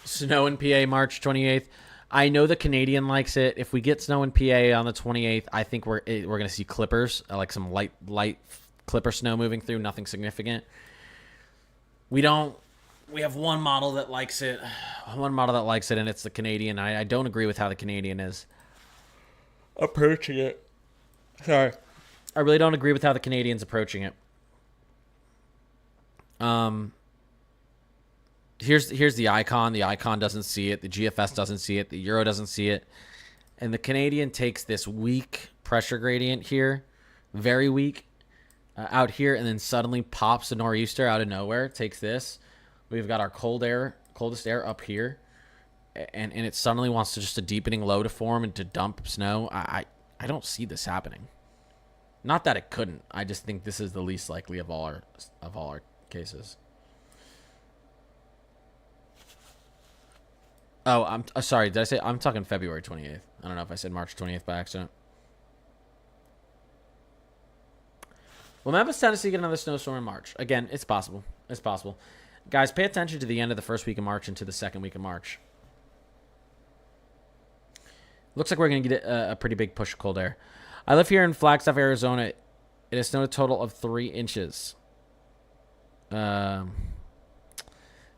Snow in PA March 28th. I know the Canadian likes it. If we get snow in PA on the 28th, I think we're going to see clippers, like some light clipper snow moving through, nothing significant. We have one model that likes it. And it's the Canadian. I don't agree with how the Canadian is approaching it. Sorry. I really don't agree with how the Canadian's approaching it. Here's the icon. The icon doesn't see it. The GFS doesn't see it. The Euro doesn't see it. And the Canadian takes this weak pressure gradient here, very weak, out here, and then suddenly pops a nor'easter out of nowhere. Takes this. We've got our coldest air up here, and it suddenly wants to just a deepening low to form and to dump snow. I don't see this happening. Not that it couldn't. I just think this is the least likely of all our cases. Oh, I'm sorry. Did I say I'm talking February 28th? I don't know if I said March 28th by accident. Will Memphis, Tennessee get another snowstorm in March? Again, it's possible. It's possible. Guys, pay attention to the end of the first week of March and to the second week of March. Looks like we're going to get a pretty big push of cold air. I live here in Flagstaff, Arizona. It has snowed a total of 3 inches.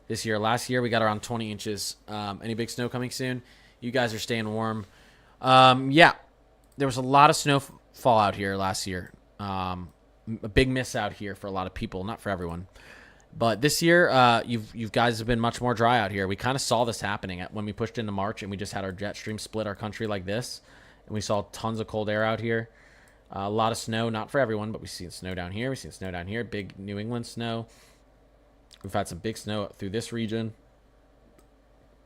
This year. Last year, we got around 20 inches. Any big snow coming soon? You guys are staying warm. Yeah. There was a lot of snowfall out here last year. A big miss out here for a lot of people. Not for everyone. But this year, you guys have been much more dry out here. We kind of saw this happening when we pushed into March and we just had our jet stream split our country like this. And we saw tons of cold air out here. A lot of snow, not for everyone, but we've seen snow down here. We've seen snow down here. Big New England snow. We've had some big snow through this region.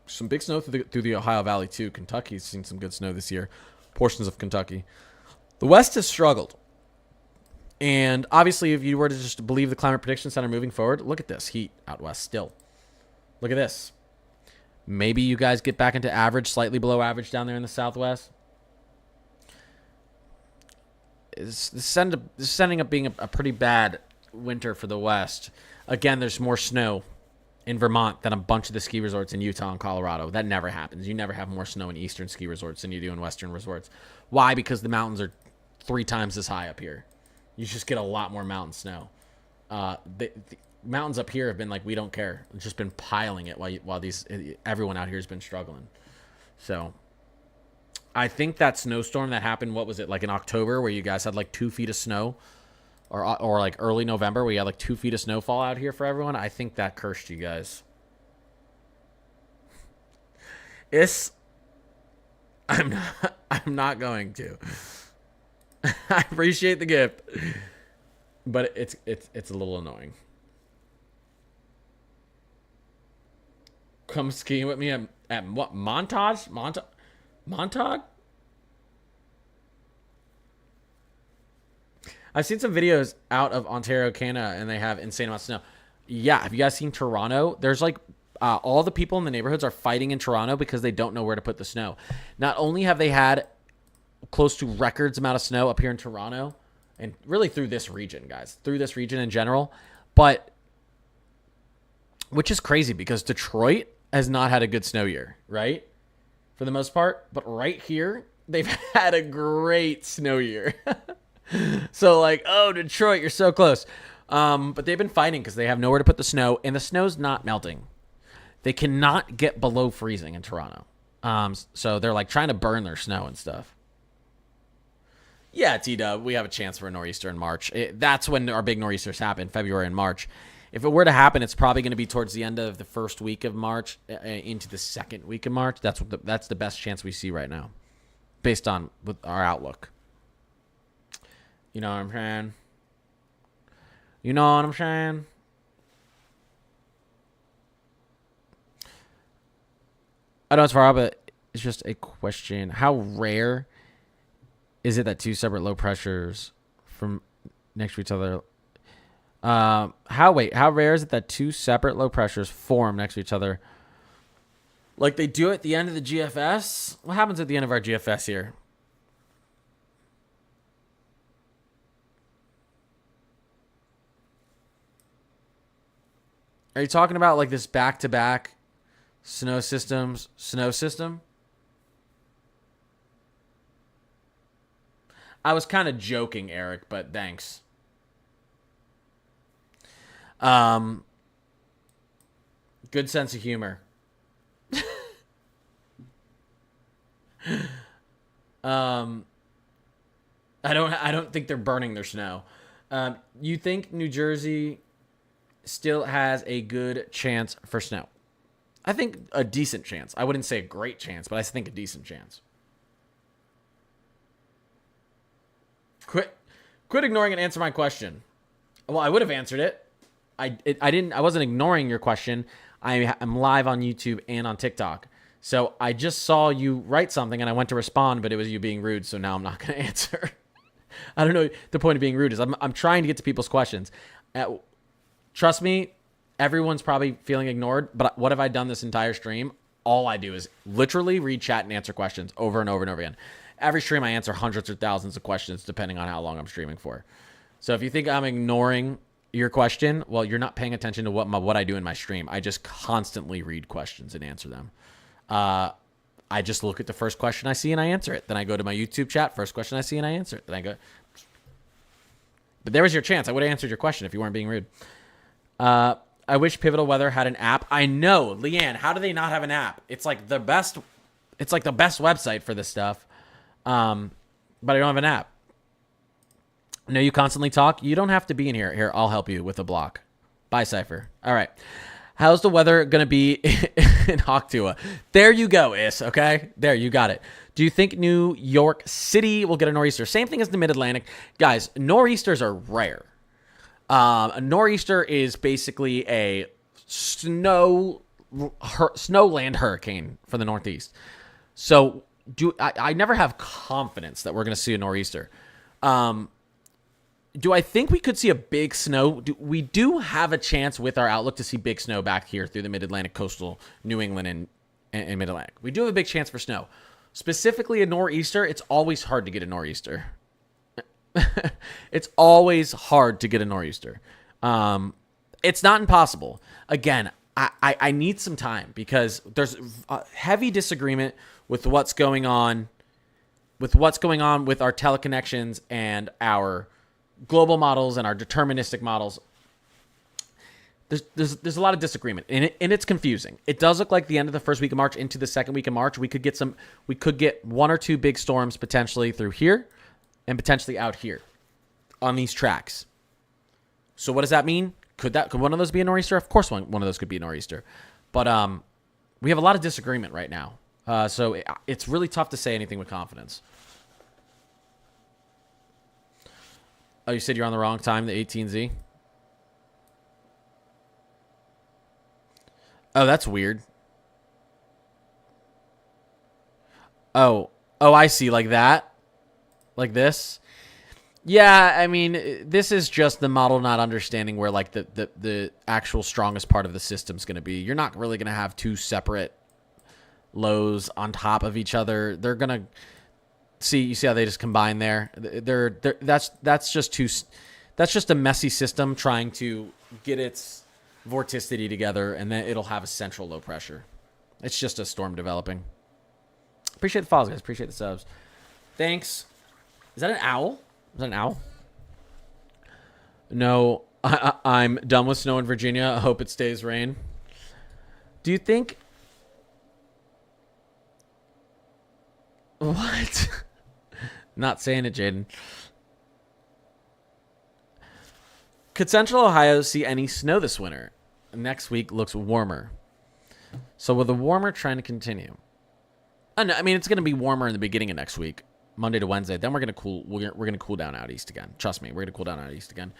Some big snow through the Ohio Valley, too. Kentucky's seen some good snow this year. Portions of Kentucky. The West has struggled. And obviously, if you were to just believe the Climate Prediction Center moving forward, look at this heat out west still. Look at this. Maybe you guys get back into average, slightly below average down there in the Southwest. This is ending up being a pretty bad winter for the West. Again, there's more snow in Vermont than a bunch of the ski resorts in Utah and Colorado. That never happens. You never have more snow in eastern ski resorts than you do in western resorts. Why? Because the mountains are 3 times as high up here. You just get a lot more mountain snow. The mountains up here have been like, we don't care. It's just been piling it while everyone out here has been struggling. So I think that snowstorm that happened, what was it, like in October, where you guys had like 2 feet of snow, or like early November where you had like 2 feet of snowfall out here for everyone. I think that cursed you guys. I'm not going to. I appreciate the gift, but it's a little annoying. Come skiing with me at what, Montauk? I've seen some videos out of Ontario, Canada, and they have insane amounts of snow. Yeah, have you guys seen Toronto? There's like all the people in the neighborhoods are fighting in Toronto because they don't know where to put the snow. Not only have they had close to records amount of snow up here in Toronto, and really through this region, guys, through this region in general, but which is crazy because Detroit has not had a good snow year, right? For the most part, but right here, they've had a great snow year. So like, oh, Detroit, you're so close. But they've been fighting because they have nowhere to put the snow, and the snow's not melting. They cannot get below freezing in Toronto. So they're like trying to burn their snow and stuff. Yeah, T-Dub, we have a chance for a nor'easter in March. That's when our big nor'easters happen, February and March. If it were to happen, it's probably going to be towards the end of the first week of March into the second week of March. That's the best chance we see right now, based on with our outlook. You know what I'm saying? You know what I'm saying? I know it's far out, but it's just a question. How rare is it that two separate low pressures from next to each other? How rare is it that two separate low pressures form next to each other? Like they do at the end of the GFS? What happens at the end of our GFS here? Are you talking about like this back-to-back snow system? I was kind of joking, Eric, but thanks. Good sense of humor. I don't think they're burning their snow. You think New Jersey still has a good chance for snow? I think a decent chance. I wouldn't say a great chance, but I think a decent chance. Quit ignoring and answer my question. Well, I would have answered it. I didn't. I wasn't ignoring your question. I'm live on YouTube and on TikTok. So I just saw you write something and I went to respond, but it was you being rude. So now I'm not going to answer. I don't know. The point of being rude is I'm trying to get to people's questions. Trust me, everyone's probably feeling ignored. But what have I done this entire stream? All I do is literally read chat and answer questions over and over and over again. Every stream I answer hundreds or thousands of questions depending on how long I'm streaming for. So if you think I'm ignoring your question, well, you're not paying attention to what I do in my stream. I just constantly read questions and answer them. I just look at the first question I see and I answer it. Then I go to my YouTube chat, first question I see and I answer it. Then I go. But there was your chance. I would have answered your question if you weren't being rude. I wish Pivotal Weather had an app. I know, Leanne. How do they not have an app? It's like the best. It's like the best website for this stuff. But I don't have an app. No, you constantly talk. You don't have to be in here. Here, I'll help you with a block. Bye, Cypher. All right. How's the weather going to be in Hocktua? There you go, Is. Okay? There, you got it. Do you think New York City will get a nor'easter? Same thing as the Mid-Atlantic. Guys, nor'easters are rare. A nor'easter is basically a snowland hurricane for the Northeast. So I never have confidence that we're going to see a nor'easter. Do I think we could see a big snow? We do have a chance with our outlook to see big snow back here through the Mid-Atlantic, coastal New England, and Mid-Atlantic. We do have a big chance for snow. Specifically a nor'easter, it's always hard to get a nor'easter. It's always hard to get a nor'easter. It's not impossible. Again, I need some time because there's a heavy disagreement with what's going on with our teleconnections and our global models and our deterministic models. There's a lot of disagreement and it's confusing. It does look like the end of the first week of March into the second week of March, we could get one or two big storms potentially through here and potentially out here on these tracks. So what does that mean? Could one of those be a nor'easter? Of course one of those could be a nor'easter. But we have a lot of disagreement right now. So it's really tough to say anything with confidence. Oh, you said you're on the wrong time, the 18Z? Oh, that's weird. Oh, I see. Like that? Like this? Yeah, I mean, this is just the model not understanding where, like, the actual strongest part of the system's going to be. You're not really going to have two separate lows on top of each other. They're going to... You see how they just combine there? That's just a messy system trying to get its vorticity together, and then it'll have a central low pressure. It's just a storm developing. Appreciate the follows, guys. Appreciate the subs. Thanks. Is that an owl? Is that an owl? No, I'm done with snow in Virginia. I hope it stays rain. Do you think... What? Not saying it, Jaden. Could Central Ohio see any snow this winter? Next week looks warmer. So will the warmer trend continue? I mean, it's going to be warmer in the beginning of next week, Monday to Wednesday. Then we're going to cool. We're going to cool down out east again. Trust me, we're going to cool down out east again.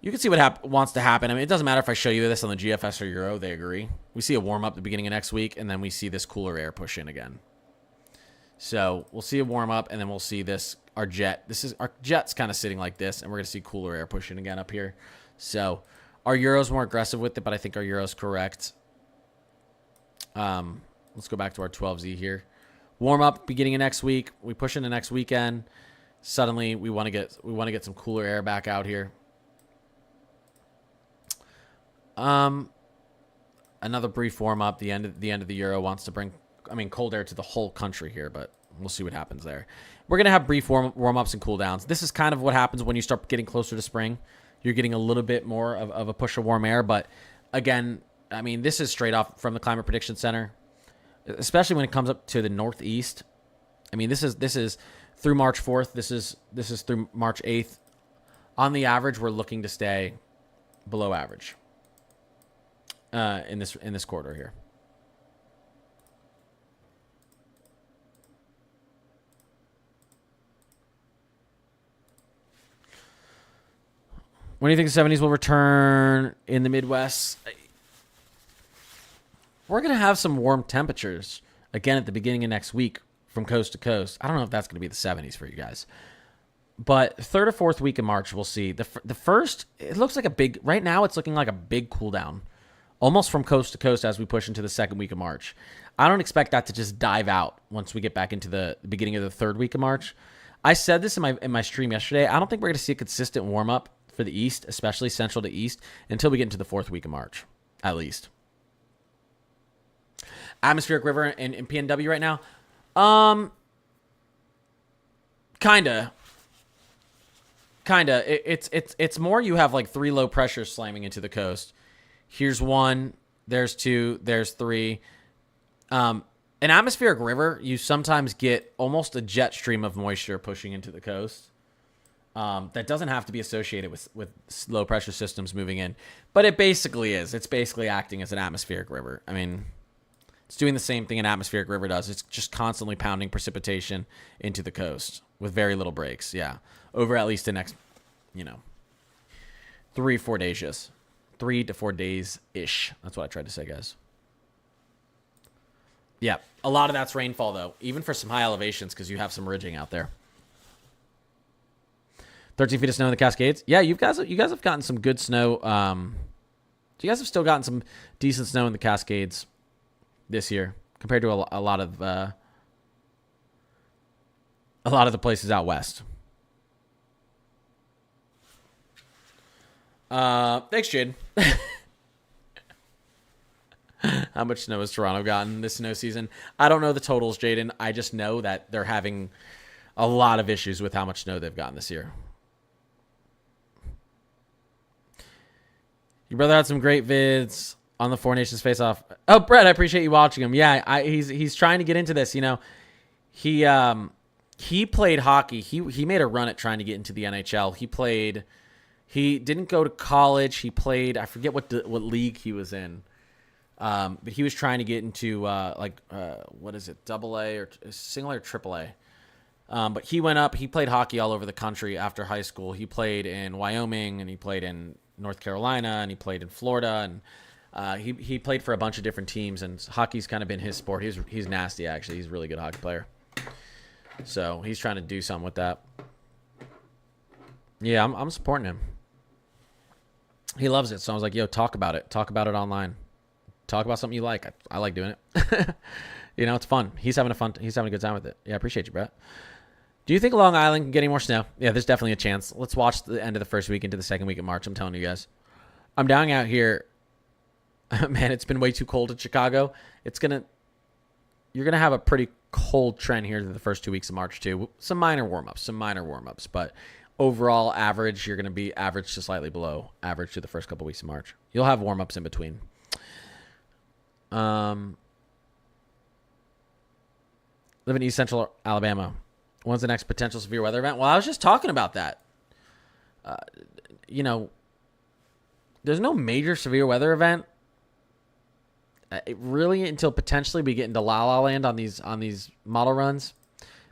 You can see what wants to happen. I mean, it doesn't matter if I show you this on the GFS or Euro. They agree. We see a warm-up at the beginning of next week, and then we see this cooler air push in again. So we'll see a warm-up, and then we'll see this, our jet. Our jet's kind of sitting like this, and we're going to see cooler air push in again up here. So our Euro's more aggressive with it, but I think our Euro's correct. Let's go back to our 12Z here. Warm-up beginning of next week. We push into next weekend. Suddenly, we want to get some cooler air back out here. Another brief warm up. The end of the Euro wants to bring, cold air to the whole country here, but we'll see what happens there. We're gonna have brief warm ups and cool downs. This is kind of what happens when you start getting closer to spring. You're getting a little bit more of a push of warm air, but again, this is straight off from the Climate Prediction Center, especially when it comes up to the Northeast. This is through March 4th. This is through March 8th. On the average, we're looking to stay below average. In this quarter here. When do you think the 70s will return in the Midwest? We're going to have some warm temperatures again at the beginning of next week from coast to coast. I don't know if that's going to be the 70s for you guys. But third or fourth week in March, we'll see. The first, it looks like right now it's looking like a big cool down. Almost from coast to coast as we push into the second week of March. I don't expect that to just dive out once we get back into the beginning of the third week of March. I said this in my stream yesterday. I don't think we're going to see a consistent warm-up for the East, especially Central to East, until we get into the fourth week of March, at least. Atmospheric river in PNW right now? Kinda. It's more you have like 3 low pressures slamming into the coast. Here's 1, there's 2, there's 3. An atmospheric river, you sometimes get almost a jet stream of moisture pushing into the coast. That doesn't have to be associated with low pressure systems moving in, but it basically is. It's basically acting as an atmospheric river. It's doing the same thing an atmospheric river does. It's just constantly pounding precipitation into the coast with very little breaks. Yeah, over at least the next, 3-4 days. Just 3 to 4 days ish. That's what I tried to say, guys. Yeah, a lot of that's rainfall though, even for some high elevations because you have some ridging out there. 13 feet of snow in the Cascades. Yeah, you guys have gotten some good snow. You guys have still gotten some decent snow in the Cascades this year compared to a lot of the places out west. Thanks, Jade. How much snow has Toronto gotten this snow season? I don't know the totals, Jaden. I just know that they're having a lot of issues with how much snow they've gotten this year. Your brother had some great vids on the Four Nations face-off. Oh, Brett, I appreciate you watching him. Yeah, he's trying to get into this. He played hockey. He made a run at trying to get into the NHL. He didn't go to college. He played, I forget what league he was in. But he was trying to get into what is it, AA or single A or AAA. But he went up. He played hockey all over the country after high school. He played in Wyoming, and he played in North Carolina, and he played in Florida, and he played for a bunch of different teams. And hockey's kind of been his sport. He's nasty actually. He's a really good hockey player. So he's trying to do something with that. Yeah, I'm supporting him. He loves it. So I was like, yo, talk about it. Talk about it online. Talk about something you like. I like doing it. It's fun. He's having a good time with it. Yeah, I appreciate you, Brett. Do you think Long Island can get any more snow? Yeah, there's definitely a chance. Let's watch the end of the first week into the second week of March. I'm telling you guys. I'm down out here. Man, it's been way too cold in Chicago. You're gonna have a pretty cold trend here the first 2 weeks of March too. Some minor warm-ups, but overall average, you're gonna be average to slightly below average through the first couple weeks of March. You'll have warm-ups in between. Live in East Central Alabama. When's the next potential severe weather event? Well, I was just talking about that. There's no major severe weather event. Really, until potentially we get into La La Land on these model runs.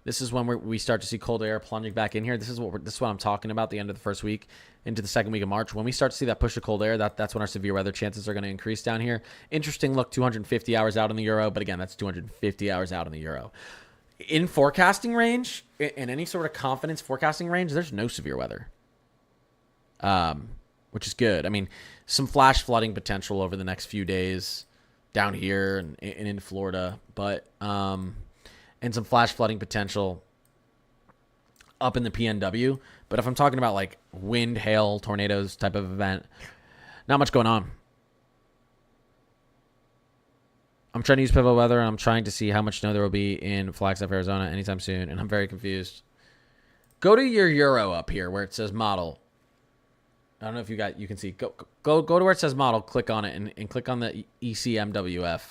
This is when we start to see cold air plunging back in here. This is what I'm talking about. The end of the first week into the second week of March. When we start to see that push of cold air, that's when our severe weather chances are going to increase down here. Interesting look, 250 hours out in the Euro, but again, that's 250 hours out in the Euro. In forecasting range, in any sort of confidence forecasting range, there's no severe weather, which is good. I mean, some flash flooding potential over the next few days down here and in Florida, but and some flash flooding potential up in the PNW. But if I'm talking about like wind, hail, tornadoes type of event, not much going on. I'm trying to use Pivot Weather, and I'm trying to see how much snow there will be in Flagstaff, Arizona anytime soon, and I'm very confused. Go to your Euro up here where it says model. I don't know if you can see. Go to where it says model, click on it, and click on the ECMWF.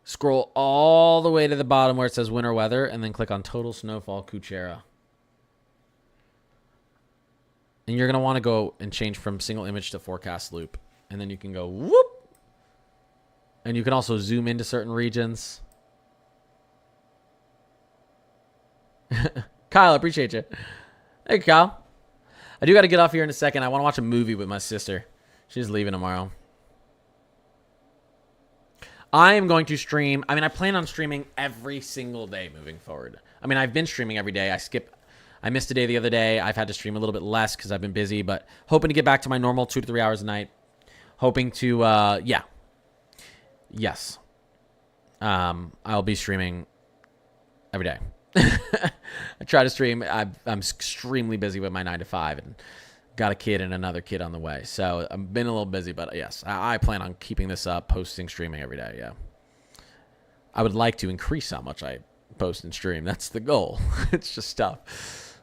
Scroll all the way to the bottom where it says winter weather, and then click on total snowfall Kuchera. And you're going to want to go and change from single image to forecast loop. And then you can go whoop. And you can also zoom into certain regions. Kyle, I appreciate you. Hey, Kyle. I do got to get off here in a second. I want to watch a movie with my sister. She's leaving tomorrow. I am going to stream. I mean, I plan on streaming every single day moving forward. I mean, I've been streaming every day. I missed a day the other day. I've had to stream a little bit less because I've been busy, but hoping to get back to my normal 2 to 3 hours a night. Hoping to, yeah. Yes. I'll be streaming every day. I try to stream. I'm extremely busy with my 9 to 5 and got a kid and another kid on the way. So I've been a little busy, but yes, I plan on keeping this up, posting, streaming every day. Yeah. I would like to increase how much I post and stream. That's the goal. It's just tough.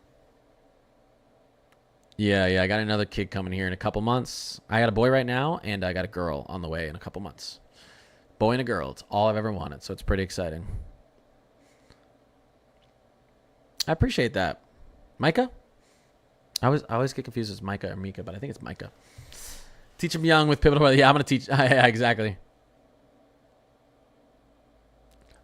Yeah. I got another kid coming here in a couple months. I got a boy right now, and I got a girl on the way in a couple months. Boy and a girl. It's all I've ever wanted, so it's pretty exciting. I appreciate that. Micah? I always get confused as Micah or Mika, but I think it's Micah. Teach him young with pivotal weather. Yeah, I'm going to teach. Yeah, exactly.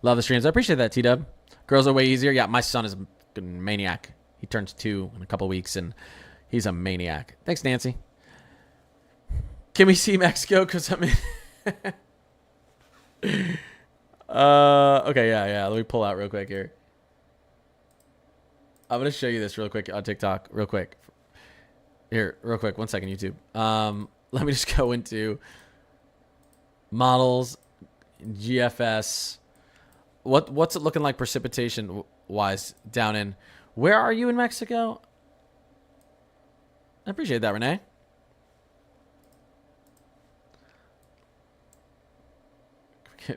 Love the streams. I appreciate that, T-Dub. Girls are way easier. Yeah, my son is a maniac. He turns 2 in a couple weeks, and he's a maniac. Thanks, Nancy. Can we see Mexico? Because I'm in... Okay, yeah. Let me pull out real quick here. I'm going to show you this real quick on TikTok. Real quick. Here, real quick. 1 second, YouTube. Let me just go into models, GFS. What's it looking like precipitation-wise down in... Where are you in Mexico? I appreciate that, Renee.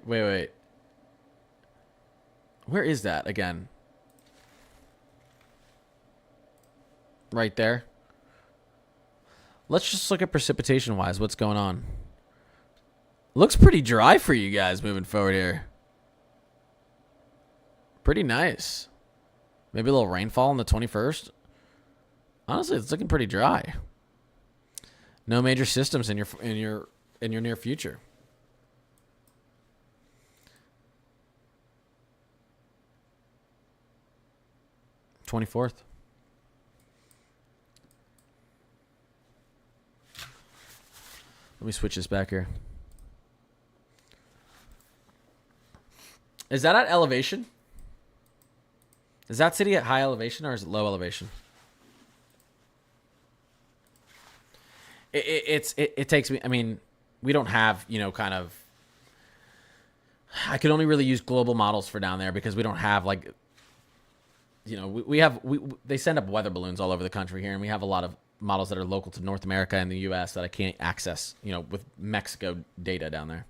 Wait. Where is that again? Right there. Let's just look at precipitation-wise. What's going on? Looks pretty dry for you guys moving forward here. Pretty nice. Maybe a little rainfall on the 21st. Honestly, it's looking pretty dry. No major systems in your near future. '24th. Let me switch this back here. Is that at elevation? Is that city at high elevation or is it low elevation? It takes me. I mean, we don't have, kind of. I could only really use global models for down there because we don't have like. They send up weather balloons all over the country here, and we have a lot of models that are local to North America and the U.S. that I can't access, with Mexico data down there.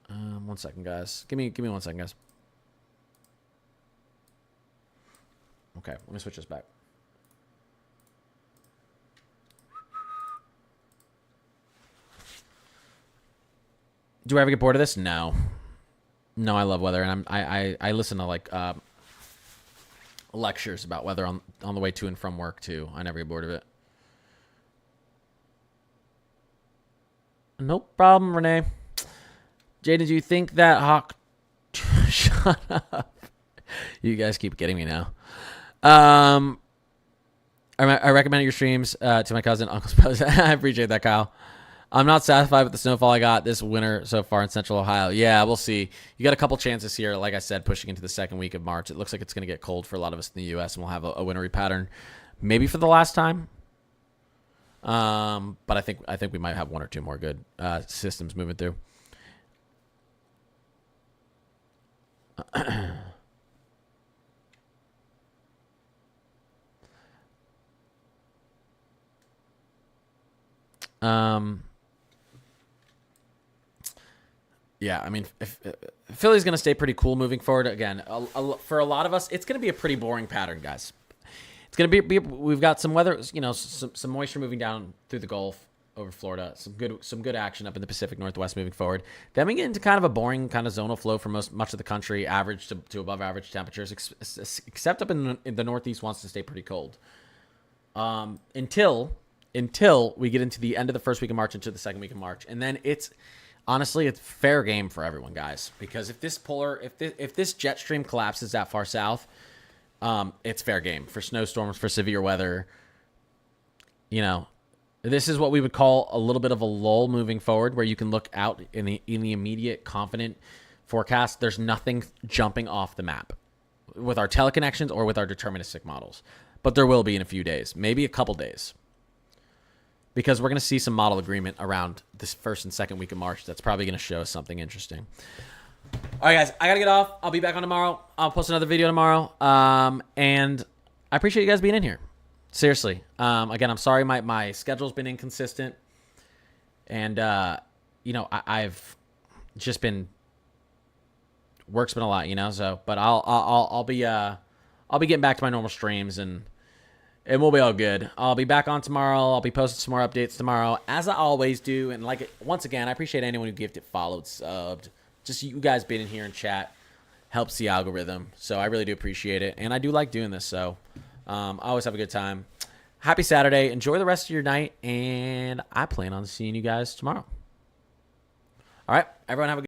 1 second, guys. Give me 1 second, guys. Okay, let me switch this back. Do I ever get bored of this? No. No, I love weather, and I listen to like lectures about weather on the way to and from work too. I never get bored of it. No problem, Renee. Jay, did you think that Shut up. You guys keep getting me now. I recommend your streams to my cousin, Uncle Spouse. I appreciate that, Kyle. I'm not satisfied with the snowfall I got this winter so far in Central Ohio. Yeah, we'll see. You got a couple chances here, like I said, pushing into the second week of March. It looks like it's going to get cold for a lot of us in the U.S., and we'll have a wintry pattern, maybe for the last time. But I think we might have one or two more good systems moving through. Yeah, I mean, if Philly's going to stay pretty cool moving forward. Again, for a lot of us, it's going to be a pretty boring pattern, guys. It's going to be we've got some weather, some moisture moving down through the Gulf over Florida, some good action up in the Pacific Northwest moving forward. Then we get into kind of a boring kind of zonal flow for much of the country, average to above average temperatures, except up in the Northeast wants to stay pretty cold. Until we get into the end of the first week of March into the second week of March, and then honestly, it's fair game for everyone, guys. Because if this jet stream collapses that far south, it's fair game for snowstorms, for severe weather. This is what we would call a little bit of a lull moving forward, where you can look out in the immediate, confident forecast. There's nothing jumping off the map with our teleconnections or with our deterministic models, but there will be in a few days, maybe a couple days. Because we're going to see some model agreement around this first and second week of March. That's probably going to show us something interesting. All right, guys. I got to get off. I'll be back on tomorrow. I'll post another video tomorrow. And I appreciate you guys being in here. Seriously. Again, I'm sorry my schedule's been inconsistent. And, I've just been... Work's been a lot, So, but I'll be getting back to my normal streams and we'll be all good. I'll be back on tomorrow. I'll be posting some more updates tomorrow, as I always do. And once again, I appreciate anyone who gifted, followed, subbed. Just you guys being in here and chat helps the algorithm. So I really do appreciate it. And I do like doing this. So I always have a good time. Happy Saturday. Enjoy the rest of your night. And I plan on seeing you guys tomorrow. All right. Everyone have a good